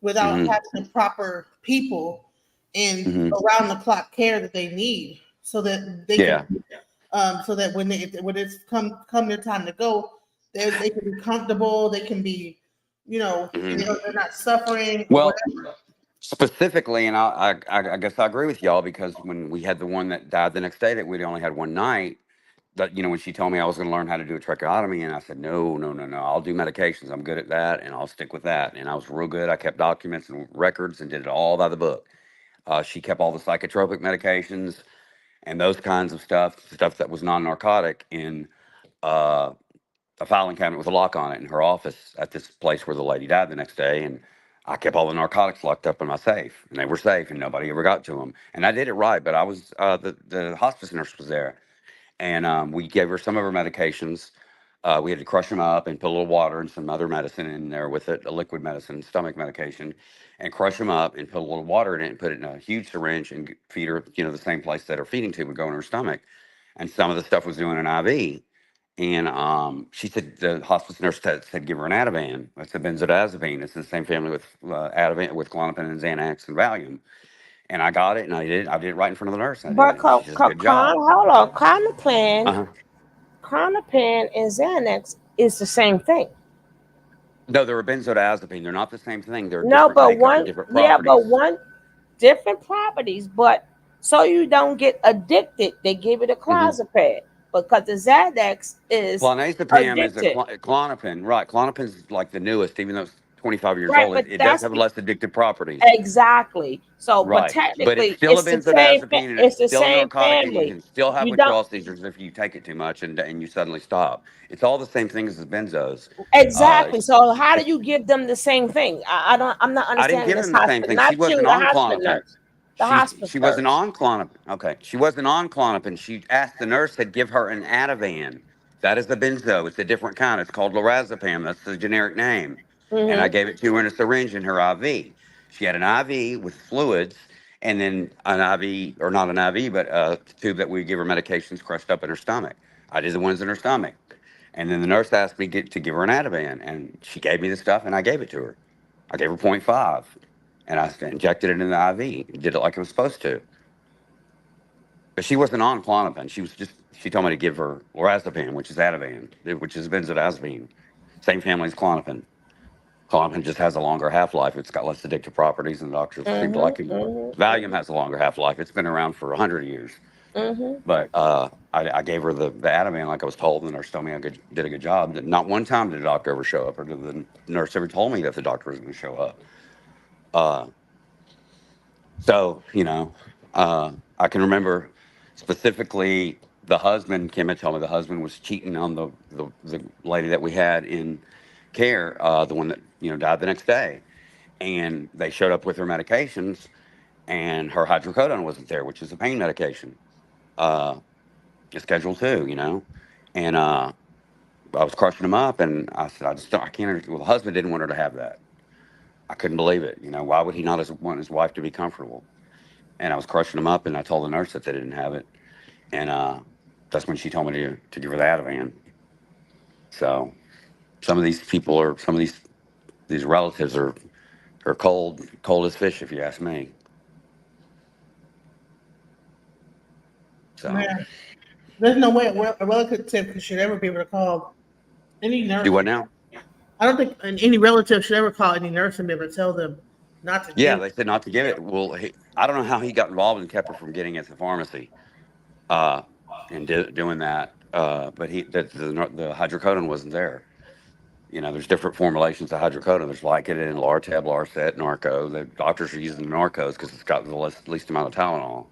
without having the proper people and around the clock care that they need. So that they can, so that when it's come their time to go, they can be comfortable. They can be, they're not suffering. Well, specifically, and I guess I agree with y'all, because when we had the one that died the next day that we'd only had one night, that when she told me I was going to learn how to do a tracheotomy, and I said no, I'll do medications. I'm good at that, and I'll stick with that. And I was real good. I kept documents and records and did it all by the book. She kept all the psychotropic medications and those kinds of stuff that was non-narcotic in a filing cabinet with a lock on it in her office at this place where the lady died the next day. And I kept all the narcotics locked up in my safe, and they were safe, and nobody ever got to them. And I did it right, but I was the hospice nurse was there, and we gave her some of her medications. We had to crush them up and put a little water and some other medicine in there with it, a liquid medicine, stomach medication, and crush them up and put a little water in it and put it in a huge syringe and feed her, the same place that her feeding tube would go in her stomach. And some of the stuff was doing an IV. And she said, the hospice nurse said give her an Ativan. That's a benzodiazepine. It's in the same family with Ativan, with Klonopin and Xanax and Valium. And I got it, and I did it right in front of the nurse. But hold on, Klonopin and Xanax is the same thing. No, they're a benzodiazepine. They're not the same thing. They're different different properties. But so you don't get addicted, they give it a clozapine. Because the Xanax is clonazepam is a Klonopin, right? Klonopin is like the newest, even though it's 25 years old. It does have less addictive properties. Exactly. So, but technically, but it's still a benzodiazepine, and it's still a narcotic. Family. You can still have withdrawal seizures if you take it too much and you suddenly stop. It's all the same thing as the benzos. Exactly. So how do you give them the same thing? I'm not understanding. I didn't give them the same thing. She wasn't on Klonopin. She wasn't on Klonopin. Okay. She wasn't on Klonopin. She asked the nurse to give her an Ativan. That is the benzo. It's a different kind. It's called lorazepam. That's the generic name. And I gave it to her in a syringe in her IV. She had an IV with fluids, and then an IV, or not an IV, but a tube that we give her medications crushed up in her stomach. I did the ones in her stomach. And then the nurse asked me to give her an Ativan, and she gave me the stuff, and I gave it to her. I gave her 0.5, and I injected it in the IV. Did it like it was supposed to. But she wasn't on Klonopin. She told me to give her lorazepam, which is Ativan, which is benzodiazepine. Same family as Klonopin. Klonopin just has a longer half-life. It's got less addictive properties, and the doctors seem to like it more. Valium has a longer half-life. It's been around for 100 years. Mm-hmm. But I gave her the Ativan like I was told, and the nurse told me did a good job. Not one time did the doctor ever show up, or did the nurse ever told me that the doctor was going to show up. So, I can remember specifically the husband came and told me the husband was cheating on the lady that we had in care, the one that, died the next day. And they showed up with her medications, and her hydrocodone wasn't there, which is a pain medication, a Schedule 2, And I was crushing them up, and I said, I can't understand. Well, the husband didn't want her to have that. I couldn't believe it. Why would he not want his wife to be comfortable? And I was crushing them up, and I told the nurse that they didn't have it. And that's when she told me to give her the Ativan. So some of these people some of these relatives are cold as fish, if you ask me. So Man, there's no way a relative should ever be able to call any nurse. do what now? I don't think any relative should ever call any nurse and be able to tell them not to Yeah, give they said not to give it. Well, I don't know how he got involved and kept her from getting it at the pharmacy, and doing that. But the hydrocodone wasn't there. There's different formulations of hydrocodone. There's Vicodin, Lortab, Larset, Narco. The doctors are using the Narcos because it's got the least amount of Tylenol.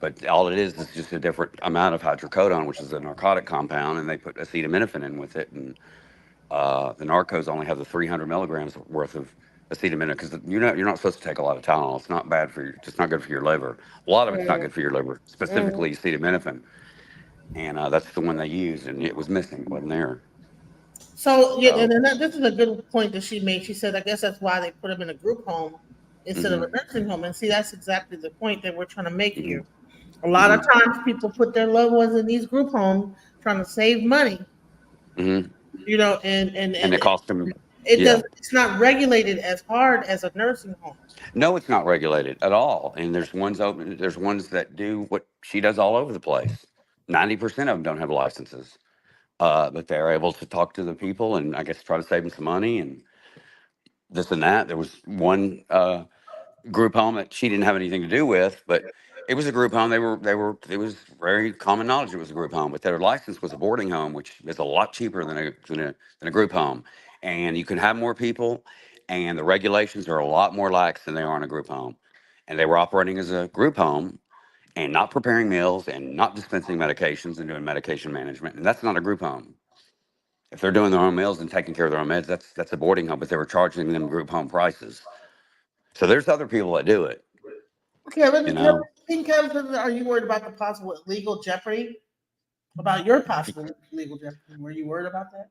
But all it is just a different amount of hydrocodone, which is a narcotic compound, and they put acetaminophen in with it. And the Narcos only have the 300 milligrams worth of acetaminophen because you're not supposed to take a lot of Tylenol. It's not bad for you. It's not good for your liver. A lot of it's not good for your liver, specifically acetaminophen. And that's the one they used, and it was missing. It wasn't there. So, yeah, and this is a good point that she made. She said, I guess that's why they put them in a group home instead of a nursing home. And see, that's exactly the point that we're trying to make here. A lot of times people put their loved ones in these group homes trying to save money. And it cost them. It's not regulated as hard as a nursing home. No, it's not regulated at all. And there's ones open. There's ones that do what she does all over the place. 90% of them don't have licenses. But they're able to talk to the people and I guess try to save them some money and this and that. There was one group home that she didn't have anything to do with, but it was a group home. It was very common knowledge it was a group home, but their license was a boarding home, which is a lot cheaper than a group home. And you can have more people, and the regulations are a lot more lax than they are in a group home. And they were operating as a group home and not preparing meals and not dispensing medications and doing medication management. And that's not a group home. If they're doing their own meals and taking care of their own meds, that's a boarding home, but they were charging them group home prices. So there's other people that do it. Okay, Kevin, are you worried about the possible legal jeopardy? About your possible legal jeopardy? Were you worried about that?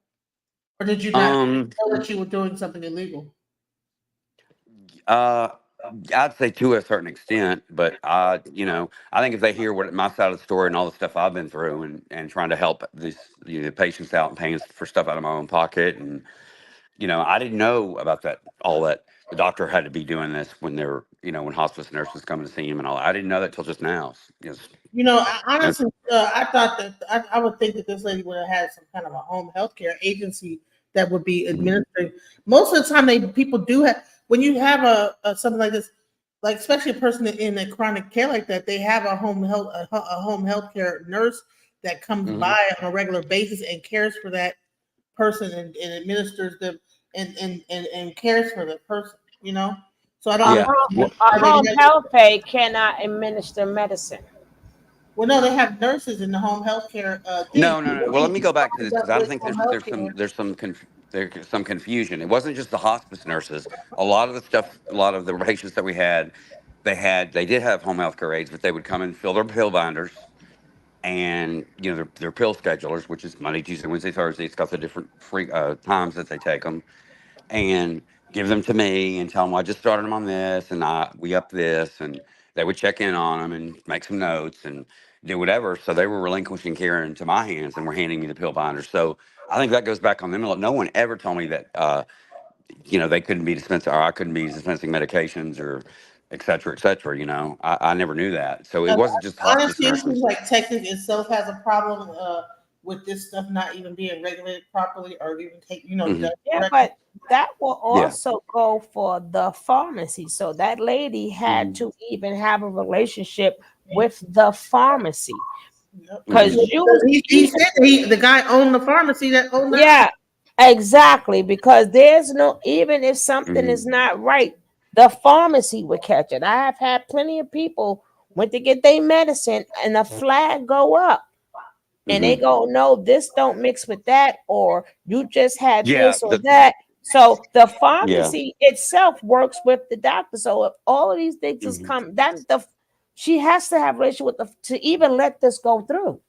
Or did you not know that you were doing something illegal? I'd say to a certain extent, but I think if they hear what my side of the story and all the stuff I've been through and trying to help these patients out and paying for stuff out of my own pocket, and I didn't know about all that the doctor had to be doing this when they're when hospice nurses coming to see him and all. I didn't know that till just now. Honestly, I thought that I would think that this lady would have had some kind of a home health care agency that would be administering. Most of the time, people do have. When you have a something like this, like especially a person in a chronic care like that, they have a home health care nurse that comes by on a regular basis and cares for that person and administers them and cares for the person. So I don't. A home health aide cannot administer medicine. Well, no, they have nurses in the home health care. No. Well, let me go back to this because I think there's some confusion. It wasn't just the hospice nurses. A lot of the patients that we had, they did have home health care aides, but they would come and fill their pill binders and their pill schedulers, which is Monday, Tuesday, Wednesday, Thursday. It's got the different times that they take them, and give them to me and tell them I just started them on this and we up this, and they would check in on them and make some notes and do whatever. So they were relinquishing care into my hands and were handing me the pill binders. So I think that goes back on them. No one ever told me that they couldn't be dispensing, or I couldn't be dispensing medications or et cetera, et cetera. I never knew that. So it wasn't just hospice honestly, it nurses. seems like Texas itself has a problem with this stuff not even being regulated properly or even take, but that will also go for the pharmacy. So that lady had to even have a relationship with the pharmacy. Because he said the guy owned the pharmacy that owned that. Yeah, exactly. Because there's no, even if something is not right, the pharmacy would catch it. I have had plenty of people went to get their medicine and the flag go up. And they go, no, this don't mix with that, or you just had this or that. So the pharmacy itself works with the doctor. So if all of these things is come, she has to have a relationship with to even let this go through.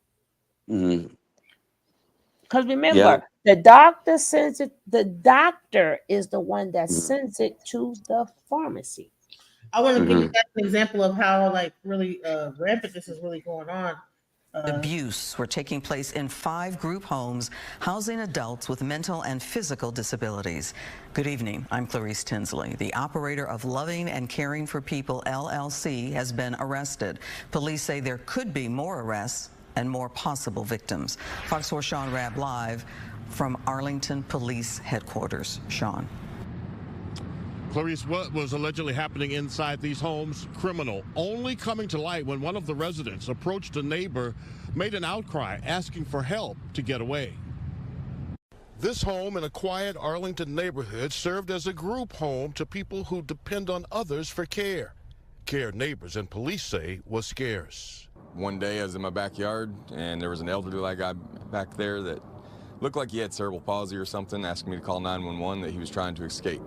Because remember, the doctor sends it. The doctor is the one that sends it to the pharmacy. I want to give you an example of how really rampant this is really going on. Abuse were taking place in 5 group homes housing adults with mental and physical disabilities. Good evening, I'm Clarice Tinsley. The operator of Loving and Caring for People, LLC, has been arrested. Police say there could be more arrests and more possible victims. Fox 4 Sean Rabb live from Arlington Police Headquarters. Sean. Clarice, what was allegedly happening inside these homes? Criminal, only coming to light when one of the residents approached a neighbor, made an outcry asking for help to get away. This home in a quiet Arlington neighborhood served as a group home to people who depend on others for care. Care neighbors and police say was scarce. One day I was in my backyard and there was an elderly guy back there that looked like he had cerebral palsy or something, asking me to call 911 that he was trying to escape.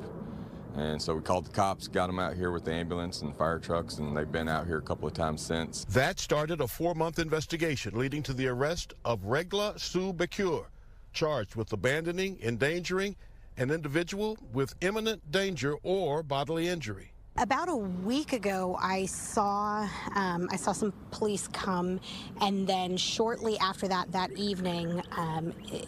And so we called the cops, got them out here with the ambulance and fire trucks, and they've been out here a couple of times since. That started a 4-month investigation leading to the arrest of Regla Sue Becure, charged with abandoning, endangering an individual with imminent danger or bodily injury. About a week ago, I saw some police come, and then shortly after that evening,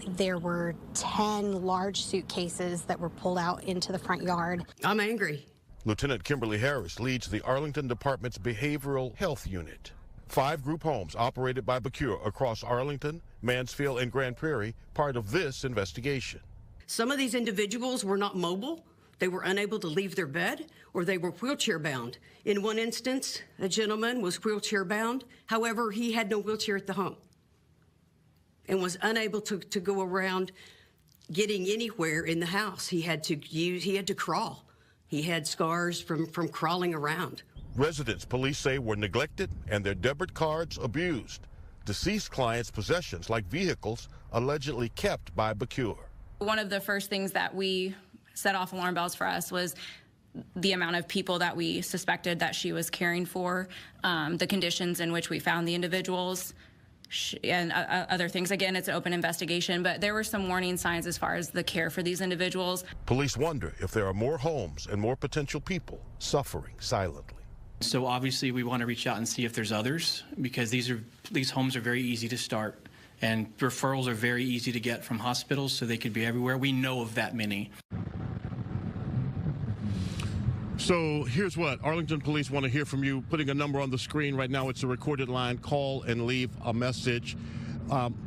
there were 10 large suitcases that were pulled out into the front yard. I'm angry. Lieutenant Kimberly Harris leads the Arlington Department's Behavioral Health Unit. 5 group homes operated by Becure across Arlington, Mansfield, and Grand Prairie, part of this investigation. Some of these individuals were not mobile. They were unable to leave their bed, or they were wheelchair bound. In one instance, a gentleman was wheelchair bound. However, he had no wheelchair at the home and was unable to go around getting anywhere in the house. He had to crawl. He had scars from crawling around. Residents, police say, were neglected and their debit cards abused. Deceased clients' possessions, like vehicles, allegedly kept by Becure. One of the first things that we set off alarm bells for us was the amount of people that we suspected that she was caring for, the conditions in which we found the individuals, and other things. Again, it's an open investigation, but there were some warning signs as far as the care for these individuals. Police wonder if there are more homes and more potential people suffering silently. So obviously we want to reach out and see if there's others, because these homes are very easy to start, and referrals are very easy to get from hospitals, so they could be everywhere. We know of that many. So here's what Arlington police want to hear from you. Putting a number on the screen right now. It's a recorded line. Call and leave a message.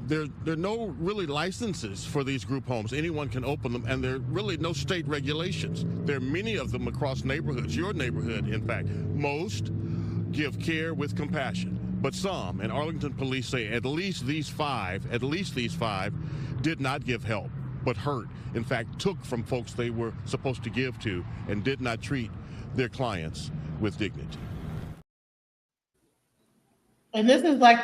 There are no really licenses for these group homes. Anyone can open them, and there are really no state regulations. There are many of them across neighborhoods, your neighborhood, in fact. Most give care with compassion, but some, and Arlington police say at least these five did not give help, but hurt. In fact, took from folks they were supposed to give to and did not treat their clients with dignity. And this is why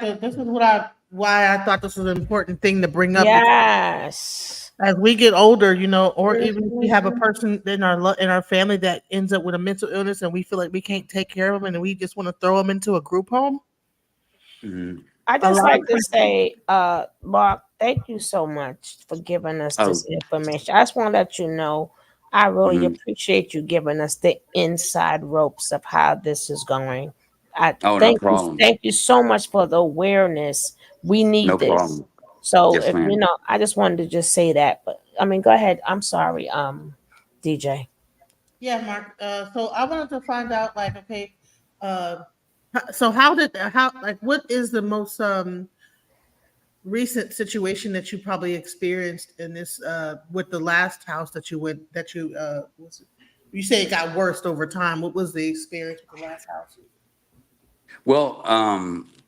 I thought this was an important thing to bring up. Yes. As we get older, or even if we have a person in our family that ends up with a mental illness and we feel like we can't take care of them and we just want to throw them into a group home. I just like to say, Mark, thank you so much for giving us this information. I just want to let you know, I really appreciate you giving us the inside ropes of how this is going. Thank you so much for the awareness. We need this. Problem. So, yes, I just wanted to just say that. But I mean, go ahead. I'm sorry, DJ. Yeah, Mark. So I wanted to find out, so what is the most recent situation that you probably experienced in this with the last house that you went you say it got worse over time? What was the experience with the last house? Well,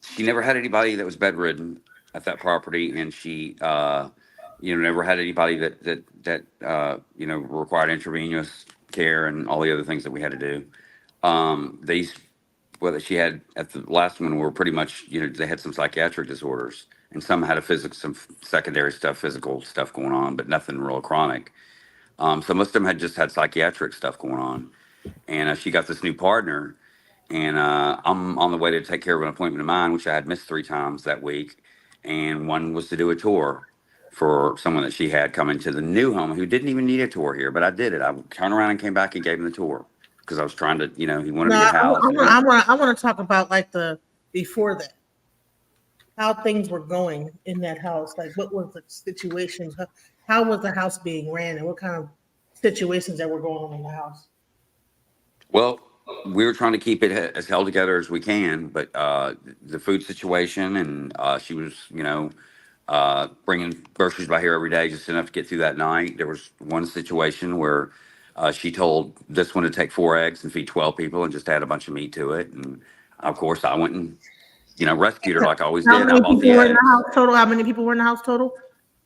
she never had anybody that was bedridden at that property, and she, never had anybody that required intravenous care and all the other things that we had to do. These, what she had at the last one were pretty much, they had some psychiatric disorders, and some had some secondary stuff, physical stuff going on, but nothing real chronic. So most of them had just had psychiatric stuff going on, and she got this new partner. And I'm on the way to take care of an appointment of mine, which I had missed 3 times that week. And one was to do a tour for someone that she had coming to the new home who didn't even need a tour here, but I did it. I turned around and came back and gave him the tour because I was trying to, he wanted No, to get housed. I want to talk about like the before that, how things were going in that house. Like, what was the situations? How was the house being ran, and what kind of situations that were going on in the house? Well, we were trying to keep it as held together as we can, but the food situation, and she was, bringing groceries by here every day just enough to get through that night. There was one situation where she told this one to take 4 eggs and feed 12 people and just add a bunch of meat to it. And of course, I went and, rescued her like I always did. How many I bought people the were in eggs. the house total? How many people were in the house total?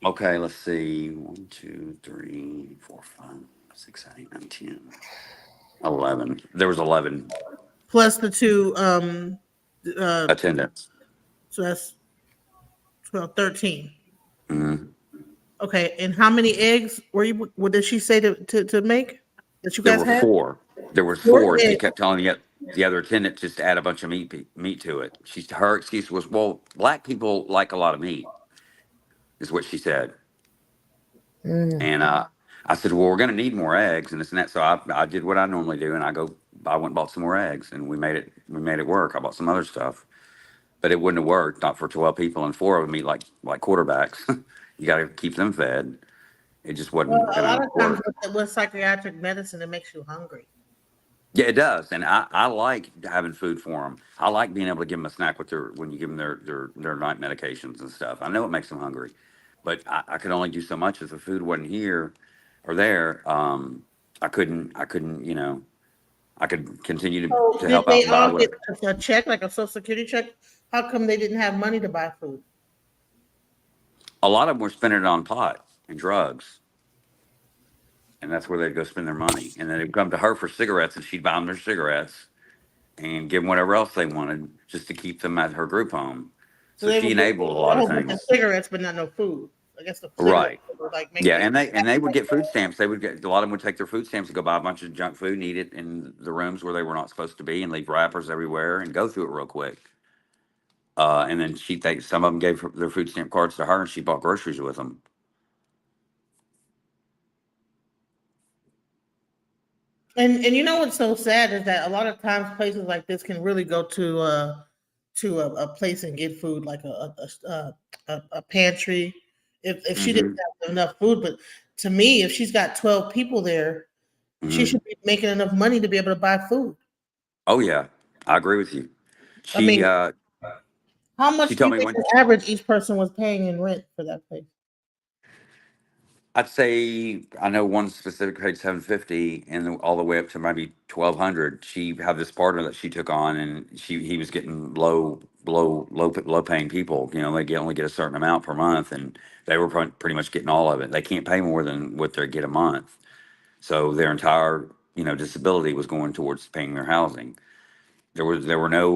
Okay, let's see. 1, 2, 3, 4, 5, 6, 7, 8, 9, 10, 11. There was 11 Plus the 2 attendants. so that's 12, 13. Mm-hmm. Okay, and how many eggs were you? What did she say to make that you There guys were had? 4. There was 4 4, and she eggs. kept telling the other attendant just to add a bunch of meat to it. Her excuse was, "Well, black people like a lot of meat," is what she said. And I said, "Well, we're going to need more eggs and this and that." So I did what I normally do, and I went and bought some more eggs, and we made it work. I bought some other stuff, but it wouldn't have worked, not for 12 people, and 4 of them eat like quarterbacks. You got to keep them fed. It just Well, wasn't a going lot to of times work. with psychiatric medicine, it makes you hungry. Yeah, it does, and I like having food for them. I like being able to give them a snack when you give them their night medications and stuff. I know it makes them hungry, but I could only do so much if the food wasn't here or there. I couldn't. I could continue So to did help out they and buy all get with. a check, like a Social Security check? How come they didn't have money to buy food? A lot of them were spending it on pot and drugs, and that's where they'd go spend their money. And then they'd come to her for cigarettes, and she'd buy them their cigarettes and give them whatever else they wanted just to keep them at her group home. So So they she would get enabled a a lot of whole bunch of things. cigarettes, but not no food. I guess the cigarettes Right. were like Yeah, making. and they would get food stamps. They would get, a lot of them would take their food stamps and go buy a bunch of junk food and eat it in the rooms where they were not supposed to be, and leave wrappers everywhere and go through it real quick. And then some of them gave their food stamp cards to her, and she bought groceries with them. And you know what's so sad is that a lot of times places like this can really go to a place and get food, like a pantry, if she didn't have enough food. But to me, if she's got 12 people there, she should be making enough money to be able to buy food. Oh yeah, I agree with you. I mean, how much She do told you me think when the average each person was paying in rent for that place? I'd say I know one specific paid 750 and all the way up to maybe 1200. She had this partner that she took on, and he was getting low paying people. They only get a certain amount per month, and they were pretty much getting all of it. They can't pay more than what they get a month, so their entire disability was going towards paying their housing. There were no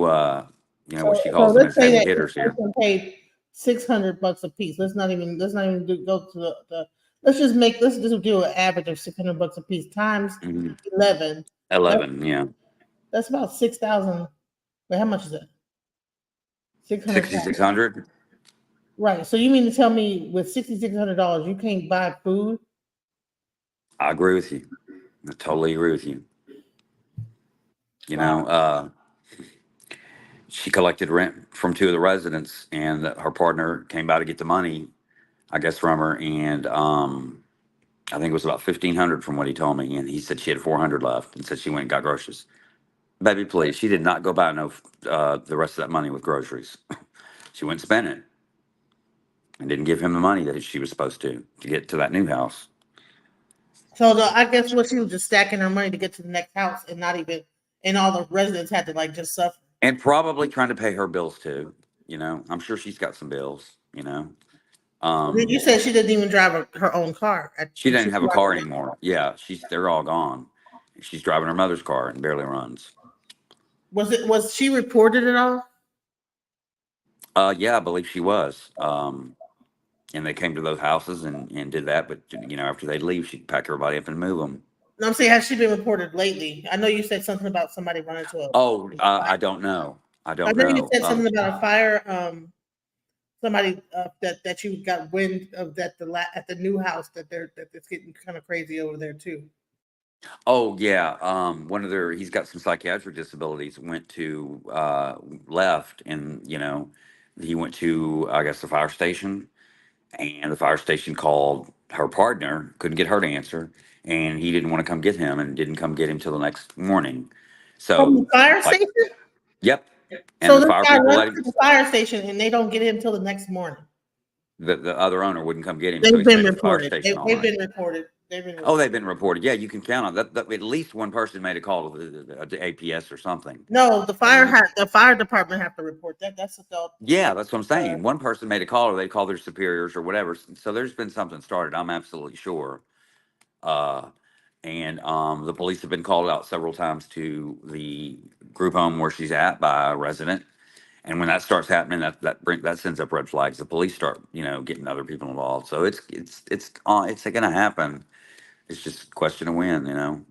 what she So calls them let's as say heavy that hitters each here. person paid $600 a piece. Let's not even go to the. Let's just do an average of $600 a piece times 11. 11, yeah. That's about 6,000. Wait, how much is that? 600. 6,600. Right. So you mean to tell me with $6,600 you can't buy food? I agree with you. I totally agree with you. She collected rent from 2 of the residents, and her partner came by to get the money, I guess, from her. And I think it was about 1,500 from what he told me. And he said she had 400 left, and said she went and got groceries. Baby, please. She did not go buy the rest of that money with groceries. She went and spent it and didn't give him the money that she was supposed to get to that new house. So I guess what she was just stacking her money to get to the next house, and not even, and all the residents had to like just suffer. And probably trying to pay her bills too. You know, I'm sure she's got some bills. You know, You said she didn't even drive her own car. she didn't have a car anymore. Yeah, they're all gone. She's driving her mother's car and barely runs. Was she reported at all? Yeah, I believe she was. And they came to those houses and did that. But you know, after they leave, she'd pack everybody up and move them. No, I'm saying, has she been reported lately? I know you said something about somebody running to a. Oh, I don't know. I don't know you know. said something about a fire. Somebody that you got wind of at the new house that it's getting kind of crazy over there too. Oh yeah, he's got some psychiatric disabilities. Left, and you know, he went to, I guess, the fire station, and the fire station called her partner, couldn't get her to answer, and he didn't want to come get him, and didn't come get him till the next morning. From the So, fire like, station. yep, and So the this fire guy people let runs to him. the fire station and they don't get him till the next morning. The other owner wouldn't come get him, so They've he been stayed at the fire reported. station all They've night. been reported. Oh, they've been reported. Yeah, you can count on that. At least one person made a call to the APS or something. No, the fire department have to report that. That's adult. Yeah, that's what I'm saying. One person made a call, or they call their superiors or whatever. So there's been something started. I'm absolutely sure. And the police have been called out several times to the group home where she's at by a resident. And when that starts happening, that sends up red flags. The police start, you know, getting other people involved. So it's going to happen. It's just a question of when, you know.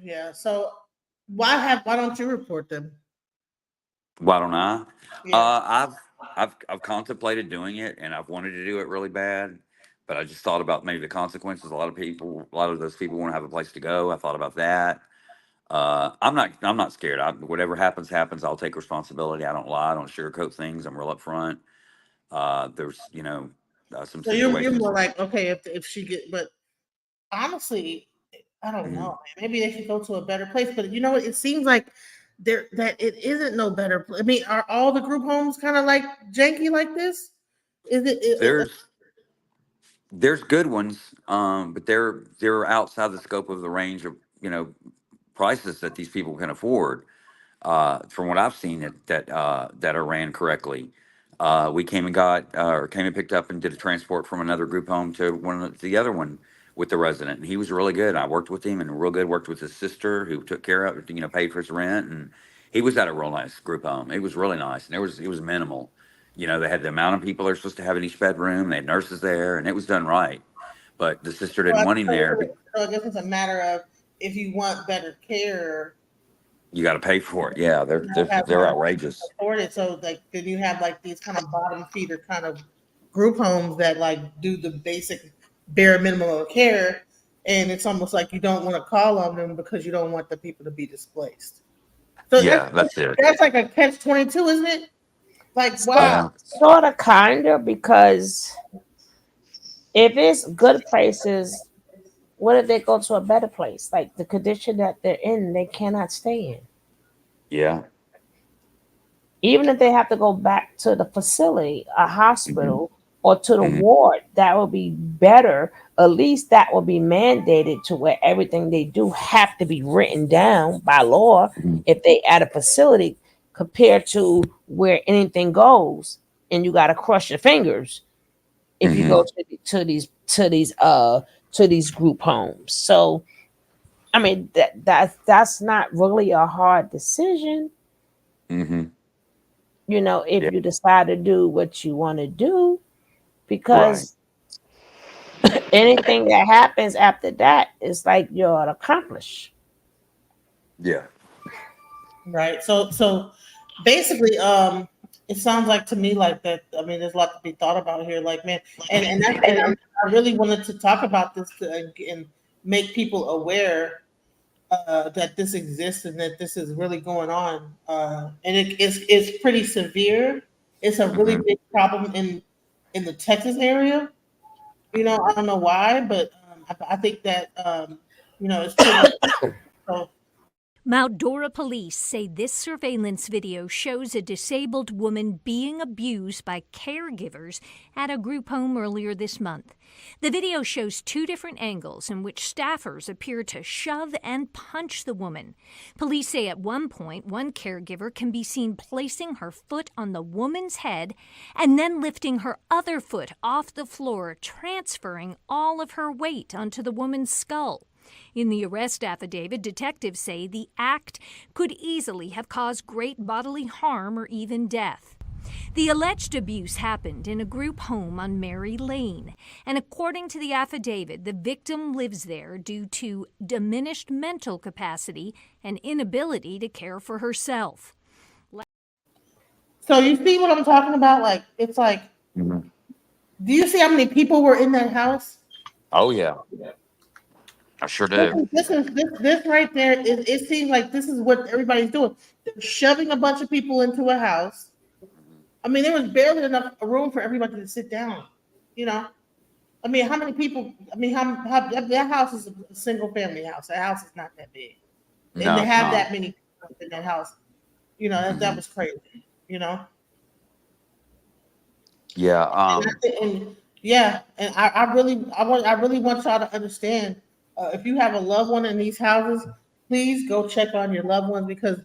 Yeah. So why don't you report them? Why don't I? Yeah. I've contemplated doing it, and I've wanted to do it really bad, but I just thought about maybe the consequences. A lot of those people want to have a place to go. I thought about that. I'm not scared. Whatever happens, I'll take responsibility. I don't lie. I don't sugarcoat things. I'm real upfront. There's, you know, some So you're situations. more like, okay, if she get, but honestly, I don't know. Maybe they should go to a better place. But you know what? It seems like that it isn't no better. I mean, are all the group homes kind of like janky like this? Is it? There's good ones, but they're outside the scope of the range of, you know, prices that these people can afford. From what I've seen that are ran correctly. We came and picked up and did a transport from another group home to the other one with the resident. And he was really good. I worked with him and real good. Worked with his sister who took care of it, you know, paid for his rent, and he was at a real nice group home. It was really nice, and it was minimal. You know, they had the amount of people they're supposed to have in each bedroom. They had nurses there, and it was done right. But the sister didn't want him there. So I guess it's a matter of, if you want better care, You got to pay for it. Yeah, they're outrageous. Afford it. So like, then you have like these kind of bottom feeder kind of group homes that like do the basic bare minimum of care, and it's almost like you don't want to call on them because you don't want the people to be displaced. So yeah, that's it. That's like a catch-22, isn't it? Like, wow. Sort of, kind of, because if it's good places, what if they go to a better place? Like the condition that they're in, they cannot stay in. Yeah. Even if they have to go back to the facility, a hospital, or to the ward, that will be better. At least that will be mandated to where everything they do have to be written down by law if they at a facility, compared to where anything goes and you got to crush your fingers if you go to these group homes. So I mean, that's not really a hard decision. You know, if you decide to do what you want to do, because anything that happens after that is like you're accomplished. Yeah. Right. So basically, it sounds like to me like that. I mean, there's a lot to be thought about here. Like, man, and I really wanted to talk about this and make people aware that this exists and that this is really going on. And it's pretty severe. It's a really big problem in the Texas area. You know, I don't know why, but I think that you know, it's pretty. So. Maldora police say this surveillance video shows a disabled woman being abused by caregivers at a group home earlier this month. The video shows two different angles in which staffers appear to shove and punch the woman. Police say at one point, one caregiver can be seen placing her foot on the woman's head and then lifting her other foot off the floor, transferring all of her weight onto the woman's skull. In the arrest affidavit, detectives say the act could easily have caused great bodily harm or even death. The alleged abuse happened in a group home on Mary Lane, and according to the affidavit, the victim lives there due to diminished mental capacity and inability to care for herself. So you see what I'm talking about? Like, it's like, do you see how many people were in that house? Oh yeah, I sure do. This right there. It seems like this is what everybody's doing. They're shoving a bunch of people into a house. I mean, there was barely enough room for everybody to sit down. You know, I mean, how many people? I mean, how that house is a single family house. That house is not that big, and No, to it's have not. that many people in that house, you know, that was crazy. You know. Yeah. And I really want y'all to understand. If you have a loved one in these houses, please go check on your loved ones, because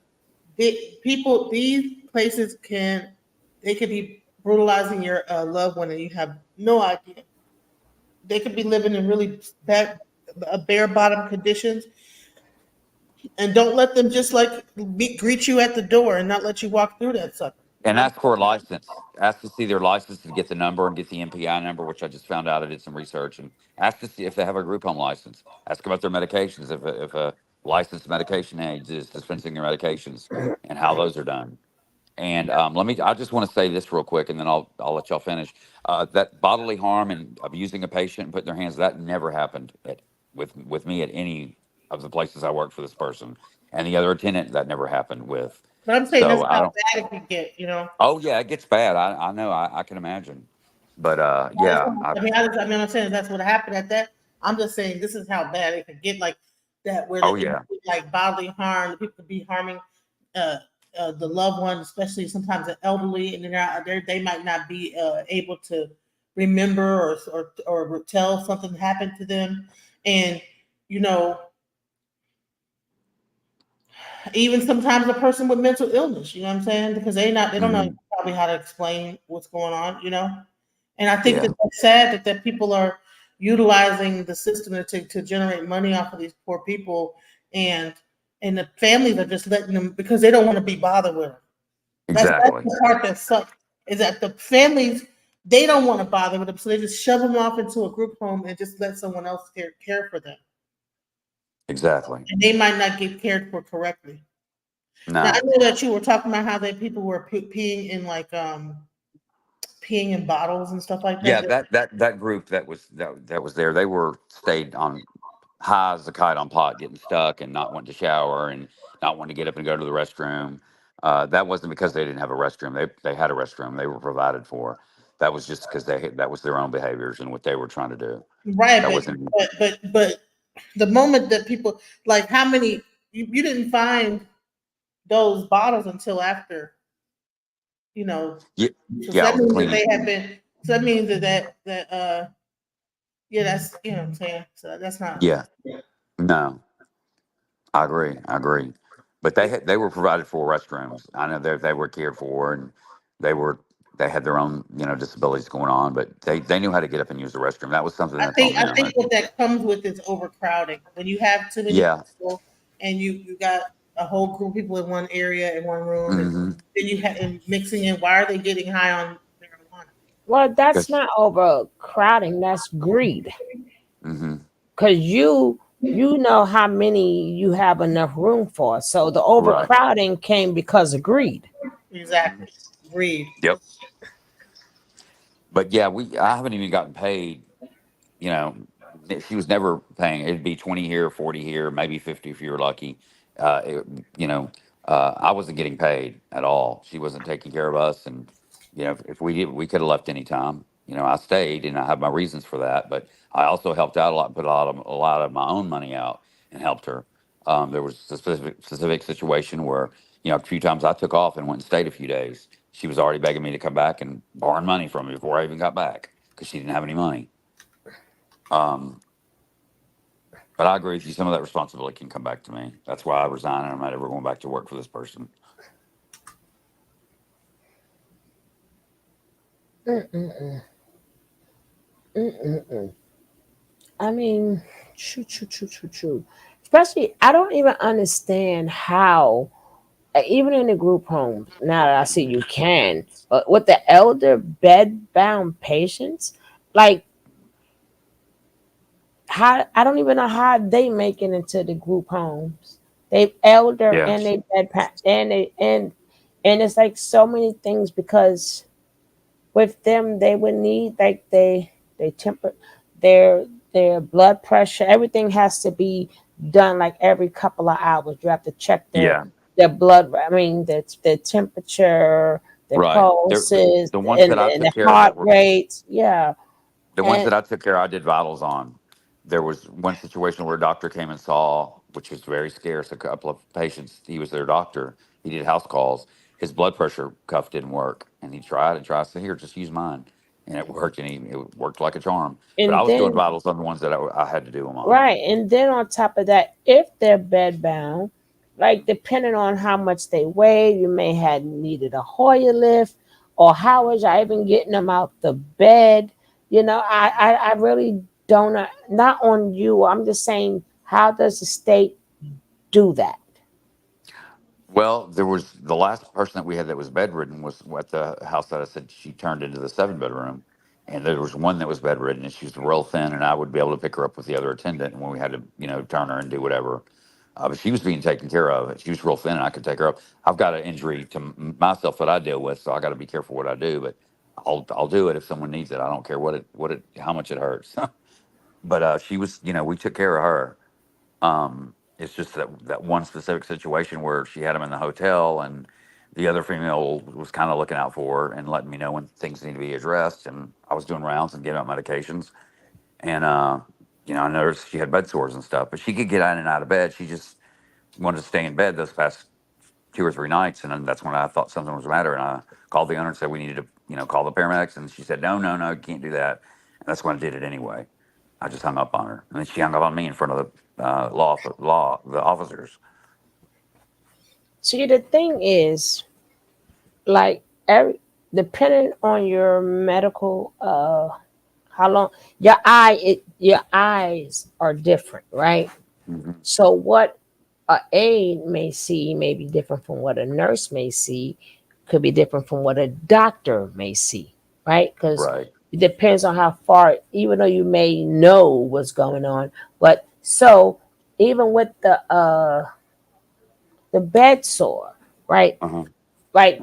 these places can be brutalizing your loved one, and you have no idea. They could be living in really bad, bare bottom conditions, and don't let them just greet you at the door and not let you walk through that sucker. And ask for a license. Ask to see their license to get the number and get the MPI number, which I just found out. I did some research, and ask to see if they have a group home license. Ask about their medications, if a licensed medication aid is dispensing their medications, and how those are done. And I just want to say this real quick, and then I'll let y'all finish. That bodily harm and abusing a patient and putting their hands, that never happened with me at any of the places I worked for this person. And the other attendant, that never happened with. But I'm saying So that's I how don't. bad it can get, you know. Oh yeah, it gets bad. I know. I can imagine. But yeah. I'm saying that's what happened at that. I'm just saying this is how bad it can get, like that, where Oh they yeah. like bodily harm. The people could be harming the loved one, especially sometimes the elderly, and they might not be able to remember or tell something happened to them, and you know. Even sometimes a person with mental illness, you know what I'm saying? Because they don't know probably how to explain what's going on, you know? And I think Yeah. that's sad that people are utilizing the system to generate money off of these poor people, and the families are just letting them, because they don't want to be bothered with them. That's Exactly. the part that sucks, is that the families, they don't want to bother with them, so they just shove them off into a group home and just let someone else care for them. Exactly. And they might not get cared for correctly. No. Now, I know that you were talking about how people were peeing in peeing in bottles and stuff like Yeah, that. that group that was there, they stayed on high as a kite on pot, getting stuck and not wanting to shower and not wanting to get up and go to the restroom. That wasn't because they didn't have a restroom. They had a restroom. They were provided for. That was just because that was their own behaviors and what they were trying to do. Right, That wasn't. but the moment that people, like, how many you didn't find those bottles until after, you know. Yeah, So yeah. I that was means that cleaning. they have been. So that means that yeah, that's, you know what I'm saying. So that's not. Yeah. No, I agree. But they were provided for restrooms. I know they were cared for, and they had their own, disabilities going on, but they knew how to get up and use the restroom. That was something that's on I them. think what that comes with is overcrowding. When you have too many Yeah. people and you got a whole group of people in one area, in one room, and Mm-hmm. then you have mixing in. Why are they getting high on marijuana? Well, that's not overcrowding. That's greed. Mm-hmm. Because you know how many you have enough room for. So the Right. overcrowding came because of greed. Exactly. Greed. Yep. But yeah, I haven't even gotten paid. She was never paying. It'd be 20 here, 40 here, maybe 50 if you're lucky. It, I wasn't getting paid at all. She wasn't taking care of us, and if we did, we could have left any time. I stayed, and I have my reasons for that. But I also helped out a lot, put a lot of my own money out and helped her. There was a specific situation where, a few times I took off and went and stayed a few days. She was already begging me to come back and borrowing money from me before I even got back because she didn't have any money. But I agree with you. Some of that responsibility can come back to me. That's why I resigned, and I'm not ever going back to work for this person. Mm-mm-mm. Mm-mm-mm. I mean, true. Especially, I don't even understand how, even in the group homes, now that I see you can, but with the elder bed-bound patients, like, how, I don't even know how they make it into the group homes. They elder Yeah. and they and it's like so many things because with them they would need like they temper their blood pressure, everything has to be done like every couple of hours. You have to check Yeah. their blood, I mean their temperature, their Right. pulses, The ones that I and took their care of heart that were rates. Yeah. the ones And that I took care of, I did vitals on. There was one situation where a doctor came and saw, which was very scarce, a couple of patients. He was their doctor. He did house calls. His blood pressure cuff didn't work, and he tried and tried. I said, "Here, just use mine," and it worked, and it worked like a charm. But I and was doing then vitals on the ones that I had to do them on. right, and then on top of that, if they're bed bound, like depending on how much they weigh, you may have needed a Hoyer lift, or how was I even getting them out the bed? I really don't know. Not on you. I'm just saying, how does the state do that? Well, there was the last person that we had that was bedridden was at the house that I said she turned into the 7 bedroom. And there was one that was bedridden and she was real thin, and I would be able to pick her up with the other attendant when we had to, turn her and do whatever. But she was being taken care of. She was real thin and I could take her up. I've got an injury to myself that I deal with, so I got to be careful what I do, but I'll do it if someone needs it. I don't care how much it hurts. But she was, we took care of her. It's just that one specific situation where she had him in the hotel, and the other female was kind of looking out for her and letting me know when things need to be addressed. And I was doing rounds and giving out medications. And I noticed she had bed sores and stuff, but she could get in and out of bed. She just wanted to stay in bed those past 2 or 3 nights, and then that's when I thought something was the matter. And I called the owner and said we needed to, call the paramedics. And she said, no, you can't do that. And that's when I did it anyway. I just hung up on her, and then she hung up on me in front of the the officers. See, the thing is, like depending on your medical, how long your eyes are different, right? Mm-hmm. So what a aide may see may be different from what a nurse may see, could be different from what a doctor may see, right? Because Right. it depends on how far, even though you may know what's going on. But so even with the bed sore, right? Uh-huh. Like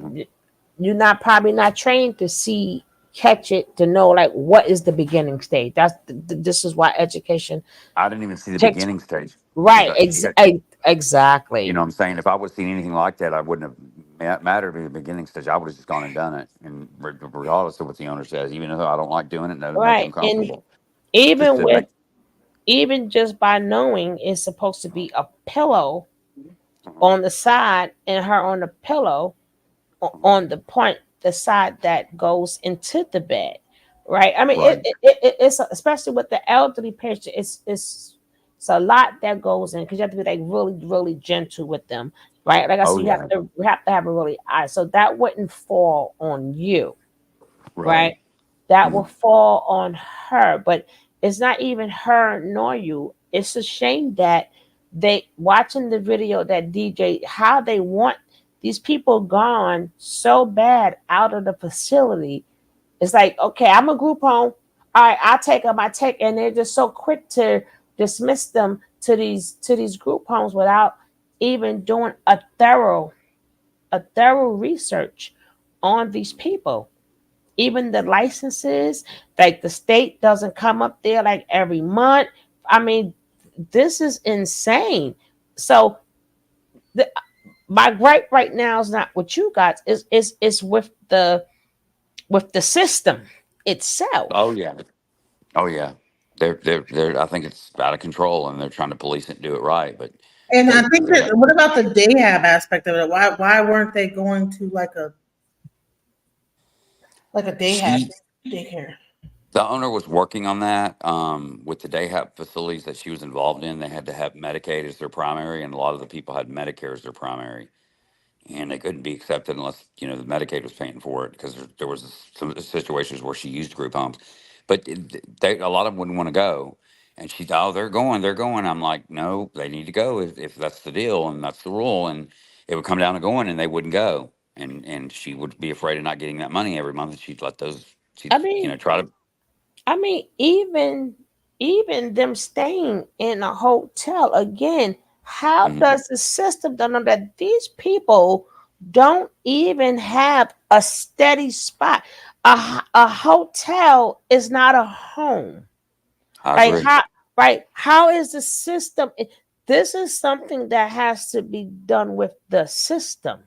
you're probably not trained to catch it, to know like what is the beginning stage. This is why education I didn't even see the takes, beginning stage. right, She had, exactly. you know what I'm saying? If I would have seen anything like that, I wouldn't have mattered in the beginning stage. I would have just gone and done it. And regardless of what the owner says, even though I don't like doing it, and that would make them Right. And comfortable. Just even to make, even just by knowing it's supposed to be a pillow on the side and her on the pillow on the point, the side that goes into the bed, right? I mean, right. it's especially with the elderly patient, it's a lot that goes in because you have to be like really, really gentle with them, right? Like I Oh, said, yeah. we have to have a really eye, so that wouldn't fall on you, Right. right? That will Mhm. fall on her, but it's not even her nor you. It's a shame that they watching the video that DJ, how they want these people gone so bad out of the facility. It's like, okay, I'm a group home. All right, I'll take them. And they're just so quick to dismiss them to these group homes without even doing a thorough research on these people. Even the licenses, like the state doesn't come up there like every month. I mean, this is insane. So my gripe right now is not with you guys, is with the system itself. Oh, yeah. Oh, yeah. They're I think it's out of control, and they're trying to police it and do it right. But And I think that what about the daycare aspect of it? Why weren't they going to like a daycare? The owner was working on that with the daycare facilities that she was involved in. They had to have Medicaid as their primary, and a lot of the people had Medicare as their primary, and they couldn't be accepted unless the Medicaid was paying for it because there was some situations where she used group homes, but a lot of them wouldn't want to go. And she thought, oh, they're going. I'm like, no, they need to go if that's the deal and that's the rule. And it would come down to going, and they wouldn't go, and she would be afraid of not getting that money every month. And she'd let those. She'd I mean, try to. I mean, even them staying in a hotel again. How does the system know that these people don't even have a steady spot? A hotel is not a home. I agree. How is the system? This is something that has to be done with the system.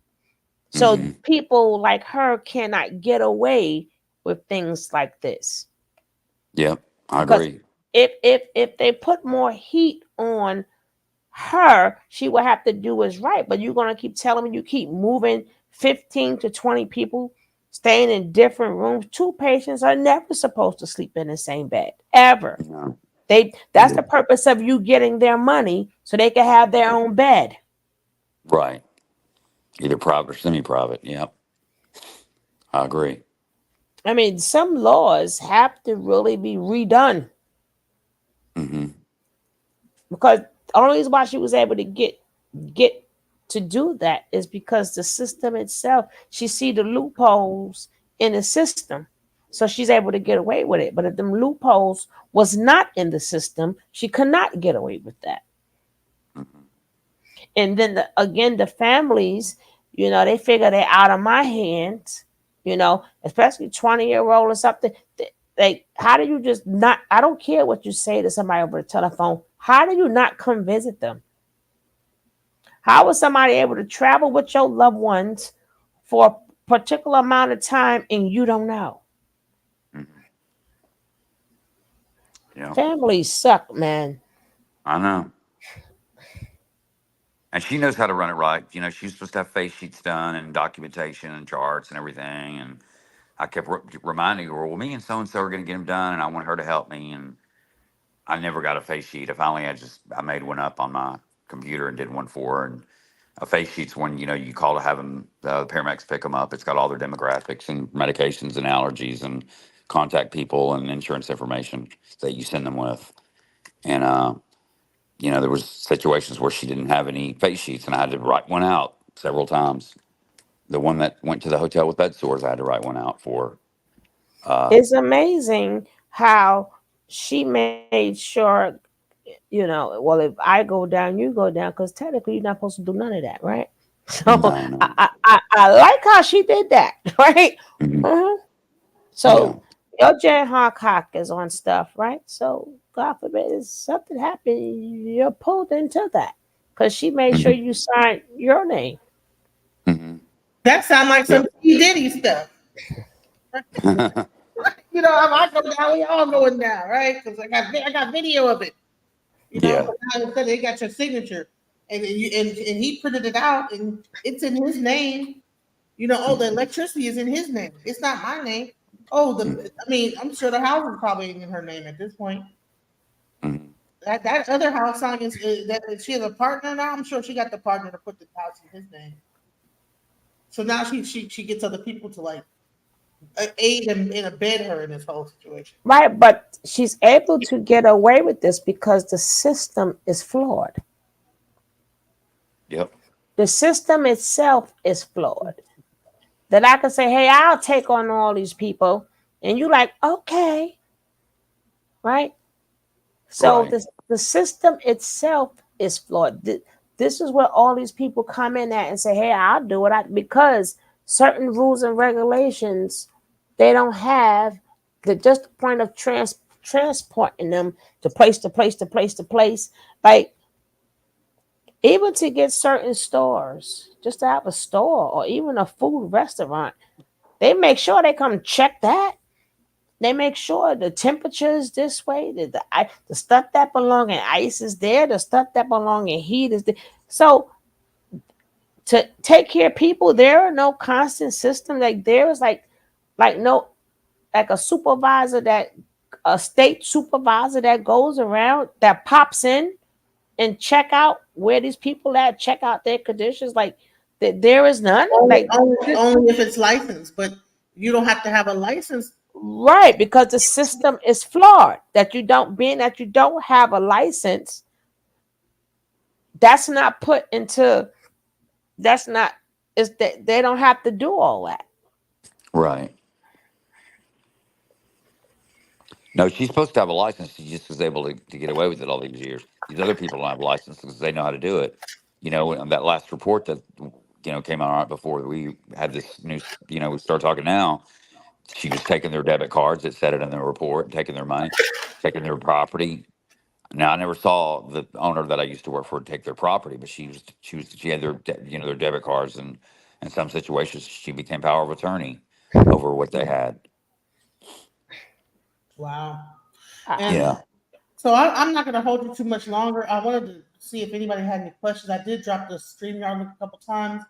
So people like her cannot get away with things like this. Yep, I agree. If they put more heat on her, she will have to do what's right. But you're gonna keep telling me you keep moving 15 to 20 people, staying in different rooms. 2 patients are never supposed to sleep in the same bed ever. No. That's the purpose of you getting their money so they can have their own bed. Right. Either private or semi-private. Yep. I agree. I mean, some laws have to really be redone. Because the only reason why she was able to get to do that is because the system itself, she see the loopholes in the system. So she's able to get away with it. But if them loopholes was not in the system, she could not get away with that. And then the families, they figure they're out of my hands, especially 20-year-old or something. Like, how do you just not? I don't care what you say to somebody over the telephone. How do you not come visit them? How was somebody able to travel with your loved ones for a particular amount of time and you don't know? Yeah. Families suck, man. I know. And she knows how to run it right. She's supposed to have face sheets done and documentation and charts and everything. And I kept reminding her, well, me and so-and-so are going to get them done, and I want her to help me. And I never got a face sheet. I made one up on my computer and did one for her. And a face sheet's when, you call to have them, the paramedics pick them up. It's got all their demographics and medications and allergies and contact people and insurance information that you send them with. And, there was situations where she didn't have any face sheets, and I had to write one out several times. The one that went to the hotel with bed sores, I had to write one out for. It's amazing how she made sure, well, if I go down, you go down, because technically you're not supposed to do none of that, right? So No. I like how she did that, right? So your Jan Harcock is on stuff, right? So God forbid if something happened, you're pulled into that because she made sure you signed your name. That sounds like some P. Diddy stuff. I go down, we all going down, right? Because I got video of it. They got your signature, and he printed it out, and it's in his name. The electricity is in his name. It's not my name. I'm sure the house is probably in her name at this point. That other house song is that she has a partner now. I'm sure she got the partner to put the house in his name. So now she gets other people to like aid and abet her in this whole situation. Right, but she's able to get away with this because the system is flawed. Yep. The system itself is flawed. That I can say, hey, I'll take on all these people. And you like, okay. Right? So the system itself is flawed. This is where all these people come in at and say, hey, I'll do it. Because certain rules and regulations, they don't have just the point of transporting them to place to place to place to place. Like, even to get certain stores, just to have a store or even a food restaurant, they make sure they come check that. They make sure the temperature is this way, the stuff that belong in ice is there, the stuff that belong in heat is there. So to take care of people, there are no constant system. Like there is like no like a supervisor that a state supervisor that goes around that pops in and check out where these people at, check out their conditions. Like there is none. Like Only if it's licensed, but you don't have to have a license. right, because the system is flawed. That you don't have a license, that's not put into that's not is that they don't have to do all that. Right. No, she's supposed to have a license. She just was able to get away with it all these years. These other people don't have licenses because they know how to do it. You know, on that last report that came out right before we had this news. We start talking now. She was taking their debit cards. It said it in the report, taking their money, taking their property. Now I never saw the owner that I used to work for take their property, but she had their debit cards, and in some situations she became power of attorney over what they had. Wow. And Yeah. so I'm not going to hold you too much longer. I wanted to see if anybody had any questions. I did drop the StreamYard link a couple times.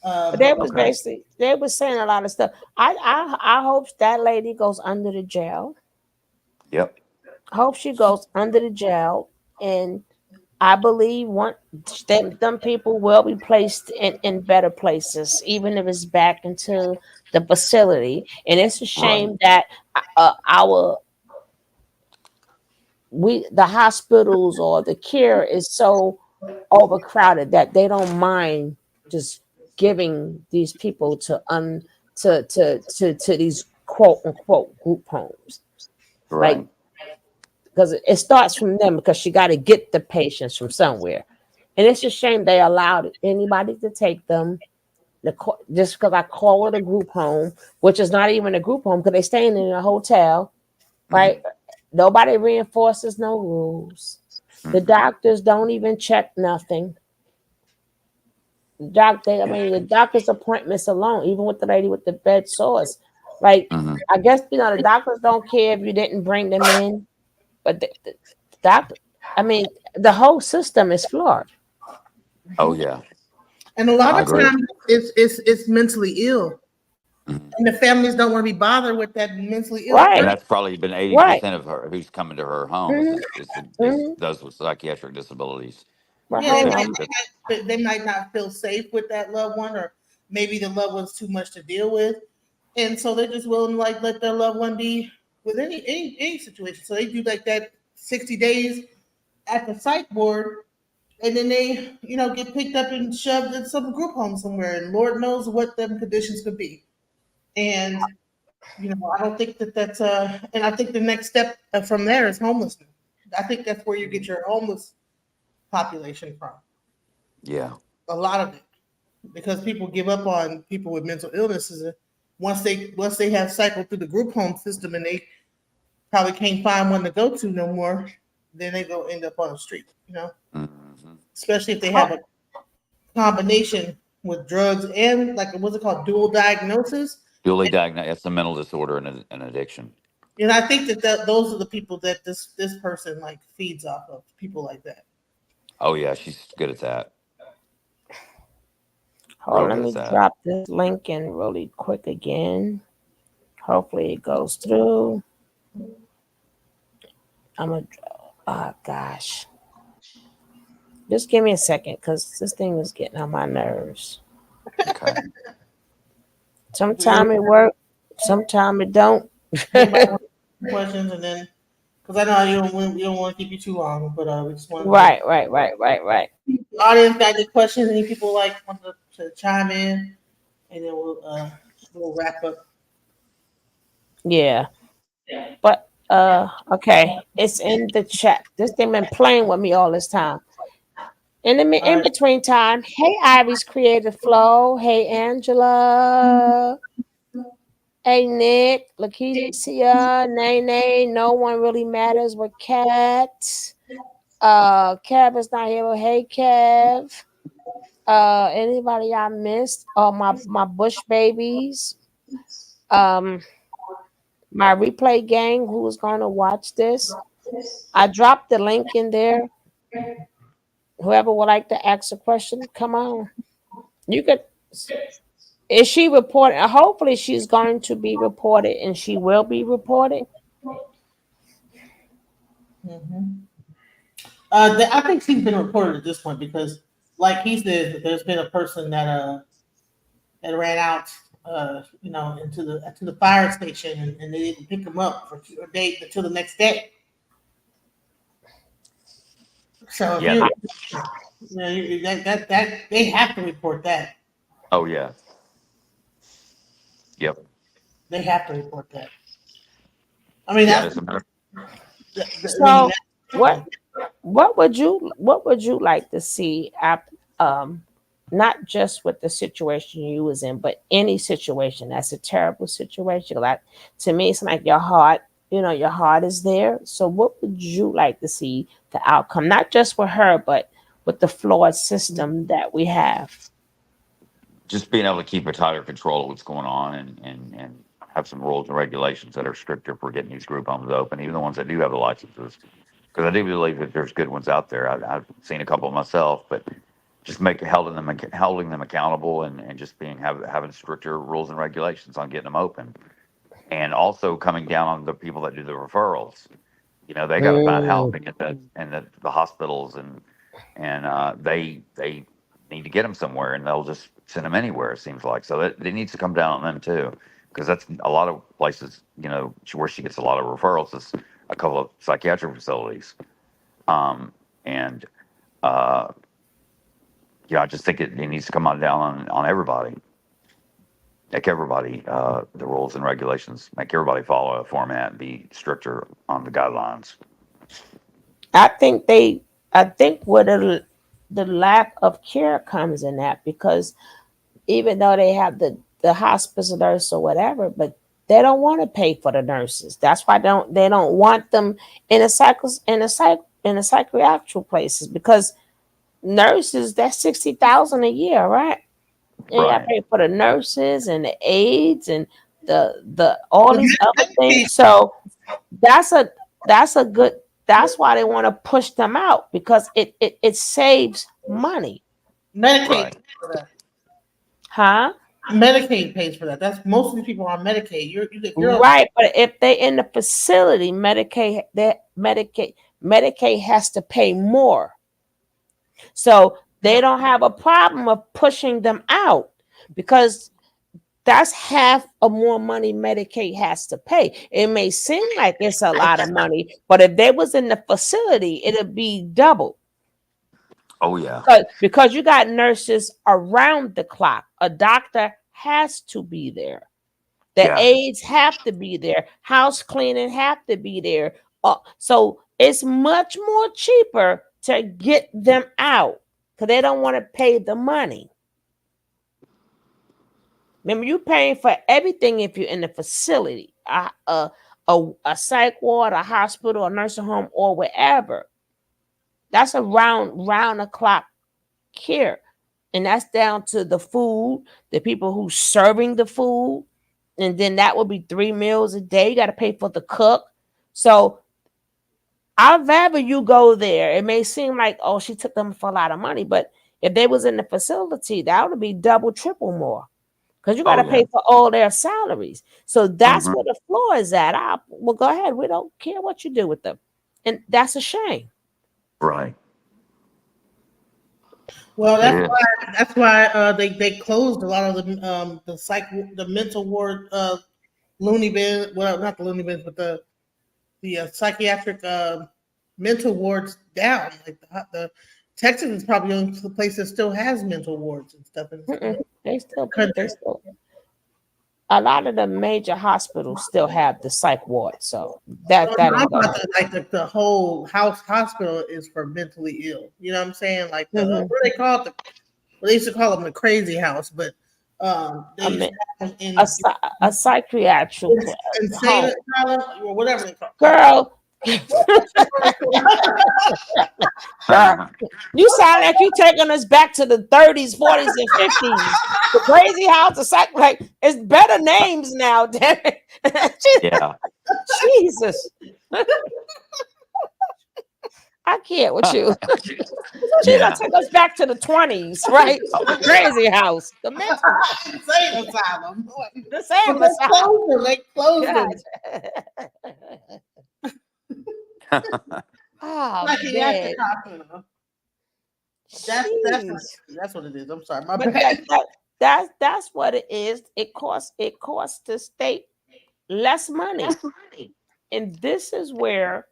But they was basically they was saying a lot of stuff. I hope that lady goes under the jail. Yep. I hope she goes under the jail, and I believe them people will be placed in better places, even if it's back into the facility. And it's a shame that the hospitals or the care is so overcrowded that they don't mind just giving these people to these quote unquote group homes. Right. Like, because it starts from them, because she got to get the patients from somewhere. And it's a shame they allowed anybody to take them just because I call it a group home, which is not even a group home because they're staying in a hotel, right? Mm-hmm. Nobody reinforces no rules. Mm-hmm. The doctors don't even check nothing. The doctor's appointments alone, even with the lady with the bed sores, like I guess the doctors don't care if you didn't bring them in, but the doctor, the whole system is flawed. Oh yeah, and a lot of times it's mentally ill, and the families don't want to be bothered with that mentally ill. Right. And that's probably been 80% of her who's coming to her home is those with psychiatric disabilities. Yeah, they might not feel safe with that loved one, or maybe the loved one's too much to deal with, and so they're just willing to let their loved one be with any situation. So they do like that 60 days at the psych ward, and then they get picked up and shoved in some group home somewhere, and Lord knows what them conditions could be. And I don't think that's and I think the next step from there is homelessness. I think that's where you get your homeless population from. Yeah, a lot of it, because people give up on people with mental illnesses once they have cycled through the group home system, and they probably can't find one to go to no more. Then they go end up on the street, especially if they have a combination with drugs and what's it called, dual diagnosis. Dually diagnosed. It's a mental disorder and an addiction. And I think that those are the people that this person feeds off of, people like that. Oh yeah, she's good at that. Let me drop this link in really quick again. Hopefully it goes through. Oh gosh. Just give me a second, because this thing is getting on my nerves. Okay. Sometimes it works, sometimes it don't. Questions, and then because I know you don't want to keep you too long, but we just want right. The audience got any questions? Any people want to chime in, and then we'll wrap up. Yeah. But okay, it's in the chat. This thing been playing with me all this time. In between time, hey Ivy's Creative Flow, hey Angela, hey Nick, Lakeisha, Nene, No One Really Matters with Kat. Kev is not here. Hey Kev. Anybody I missed? Oh, my Bush babies. my replay gang who is going to watch this, I dropped the link in there. Whoever would like to ask a question, come on. You could. Is she reported? Hopefully, she's going to be reported, and she will be reported. I think she's been reported at this point because, like he said, there's been a person that ran out, into the fire station, and they didn't pick him up for a date until the next day. So Yeah. that they have to report that. Oh yeah. Yep. They have to report that. I mean, Yeah, that's, as a matter- So what would you like to see not just with the situation you was in, but any situation that's a terrible situation? Like, to me, it's like your heart is there. So what would you like to see the outcome, not just with her, but with the flawed system that we have? Just being able to keep a tighter control of what's going on and have some rules and regulations that are stricter for getting these group homes open, even the ones that do have the licenses. Because I do believe that there's good ones out there. I've seen a couple myself, but just holding them accountable and just having stricter rules and regulations on getting them open, and also coming down on the people that do the referrals. They got to find help and get that, and the hospitals and they need to get them somewhere, and they'll just send them anywhere. It seems like so that it needs to come down on them too, because that's a lot of places. Where she gets a lot of referrals is a couple of psychiatric facilities, and. I just think it needs to come down on everybody. Make everybody the rules and regulations. Make everybody follow a format and be stricter on the guidelines. I think where the lack of care comes in that, because even though they have the hospice nurse or whatever, but they don't want to pay for the nurses. That's why they don't want them in a psychiatric places, because nurses, that's $60,000 a year, right? And you gotta pay for the nurses and the aides and the all these other things. So that's why they want to push them out, because it saves money. Medicaid pays for that. Huh? Medicaid pays for that. That's most of the people on Medicaid. You're right, but if they in the facility, Medicaid has to pay more. So they don't have a problem of pushing them out, because that's half of more money Medicaid has to pay. It may seem like it's a lot of money, but if they was in the facility, it'd be double. Oh yeah. Because you got nurses around the clock. A doctor has to be there. The aides have to be there. House cleaning have to be there. So it's much more cheaper to get them out, because they don't want to pay the money. Remember, you're paying for everything if you're in the facility, a psych ward, a hospital, a nursing home, or wherever. That's a round the clock care, and that's down to the food, the people who's serving the food, and then that would be 3 meals a day. You got to pay for the cook. So I'd rather you go there. It may seem like, oh, she took them for a lot of money, but if they was in the facility, that would be double, triple more, because you got to pay for all their salaries. So that's where the flaw is at. Well, go ahead. We don't care what you do with them, and that's a shame. Right. Well, that's why they closed a lot of the mental ward, loony bin. Well, not the loony bins, but the psychiatric mental wards down. Like the Texas is probably the only place that still has mental wards and stuff. They still. A lot of the major hospitals still have the psych ward, so that the whole hospital is for mentally ill. You know what I'm saying? Like what do they call it? They used to call them the crazy house, but a psychiatric insane or whatever they call it. Girl. You sound like you taking us back to the 30s, 40s, and 50s. The crazy house, like, it's better names now. Damn it. Yeah. Jesus. I can't with you. She's Yeah. gonna take us back to the 20s, right? The crazy house. The mental Insane asylum. the same But asylum. they closed them. Oh, Like he man. actually talking. That's what it is. I'm sorry, my But bad. that's what it is. It costs the state less money. And this is where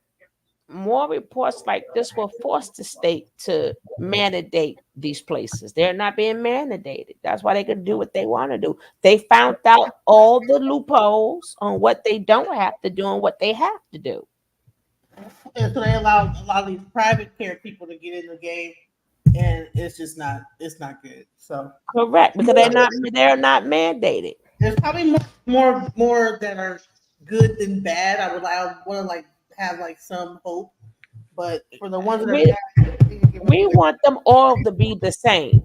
more reports like this will force the state to mandate these places. They're not being mandated. That's why they can do what they want to do. They found out all the loopholes on what they don't have to do and what they have to do. And so they allow a lot of these private care people to get in the game, and it's not good. So correct, because they're not mandated. There's probably more that are good than bad. I want to like have like some hope, but for the ones that are we want them all to be the same,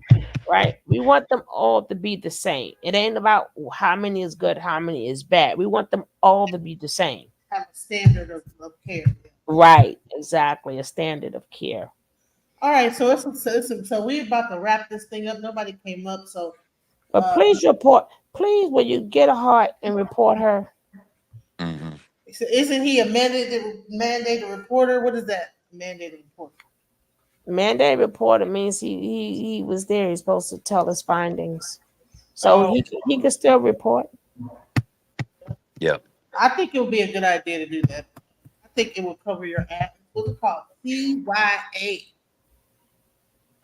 right? We want them all to be the same. It ain't about how many is good, how many is bad. We want them all to be the same. Have a standard of care. Right, exactly, a standard of care. All right, so we're about to wrap this thing up. Nobody came up, so. But please report. Please, when you get a heart and report her. Mm-hmm. So isn't he a mandated reporter? What is that? Mandated reporter. Mandated reporter means he was there. He's supposed to tell his findings, so he can still report. Yep. I think it would be a good idea to do that. I think it will cover your ass. What's it called? CYA.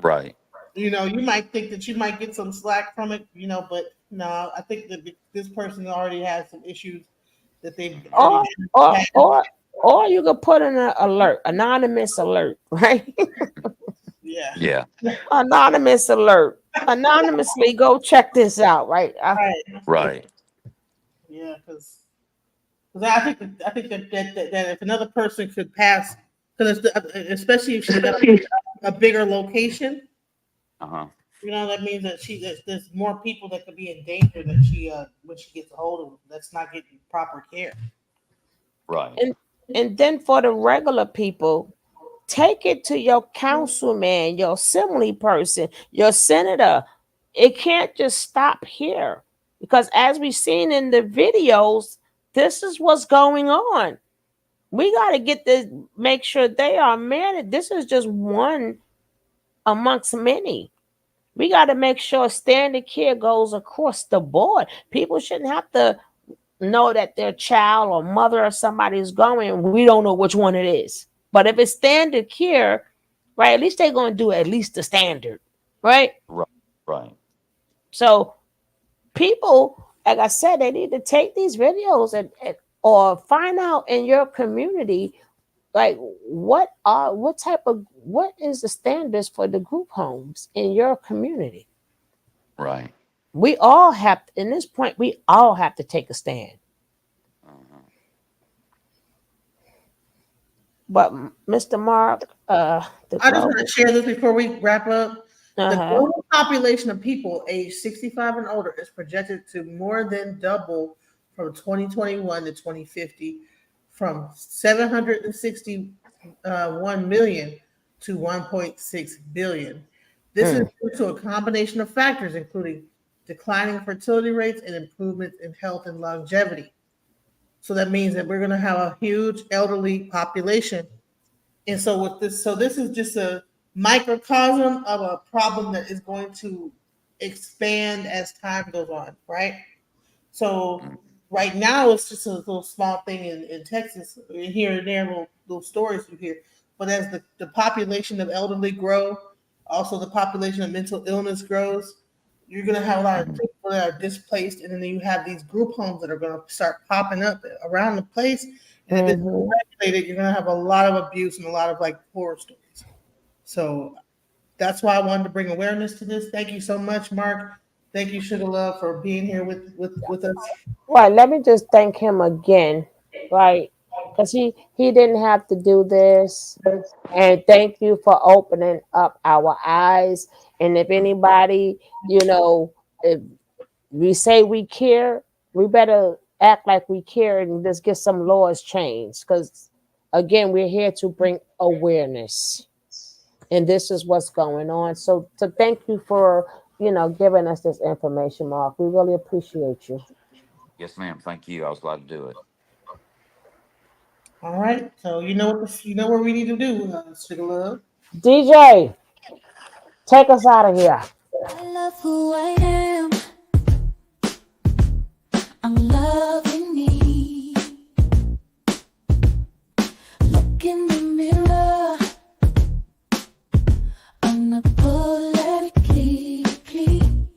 Right. You might think that you might get some slack from it, but no, I think that this person already has some issues that they've or you could put in an alert, anonymous alert, right? Yeah. Anonymous alert. Anonymously go check this out, right? Right. Yeah, because I think that if another person could pass, because especially if she's got a bigger location, that means that there's more people that could be in danger that she when she gets a hold of them, that's not getting proper care. Right. And then for the regular people, take it to your councilman, your assembly person, your senator. It can't just stop here, because as we've seen in the videos, this is what's going on. We got to get this, make sure they are managed. This is just one amongst many. We got to make sure standard care goes across the board. People shouldn't have to know that their child or mother or somebody is going. We don't know which one it is. But if it's standard care, right, at least they're going to do at least the standard, right? Right. So people, like I said, they need to take these videos and or find out in your community, like what is the standards for the group homes in your community? Right. We all have, in this point, we all have to take a stand. But Mr. Mark, I just want to share this before we wrap up. The global population of people aged 65 and older is projected to more than double from 2021 to 2050, from 761 million to 1.6 billion. This is due to a combination of factors, including declining fertility rates and improvements in health and longevity. So that means that we're going to have a huge elderly population. And so this is just a microcosm of a problem that is going to expand as time goes on, right? So right now it's just a little small thing in Texas, here and there, little stories you hear. But as the population of elderly grow, also the population of mental illness grows, you're going to have a lot of people that are displaced, and then you have these group homes that are going to start popping up around the place. And if it's regulated, you're going to have a lot of abuse and a lot of like horror stories. So that's why I wanted to bring awareness to this. Thank you so much, Mark. Thank you, Sugar Love, for being here with us. Right, let me just thank him again, right? Because he didn't have to do this. And thank you for opening up our eyes. And if anybody, if we say we care, we better act like we care and just get some laws changed. Because again, we're here to bring awareness, and this is what's going on. So thank you for, you know, giving us this information, Mark. We really appreciate you. Yes, ma'am. Thank you. I was glad to do it. All right. So you know what we need to do, Sugar Love. DJ, take us out of here. I love who I am. I'm loving me. Look in the mirror. Unapologetically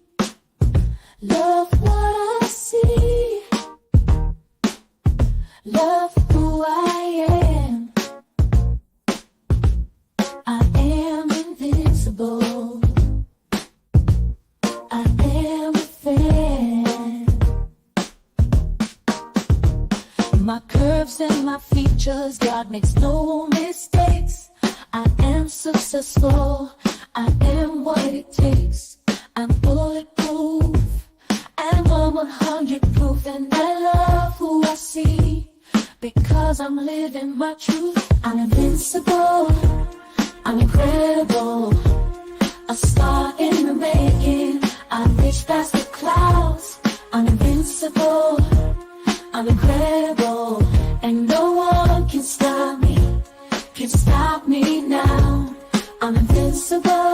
love what I see. Love who I am. I am invincible. I am a fan. My curves and my features, God makes no mistakes. I am successful. I am what it takes. I'm bulletproof. I'm 100 proof, and I love who I see because I'm living my truth. I'm invincible. I'm incredible. A star in the making. I reach past the clouds. I'm invincible. I'm incredible, and no one can stop me. Can stop me now. I'm invincible.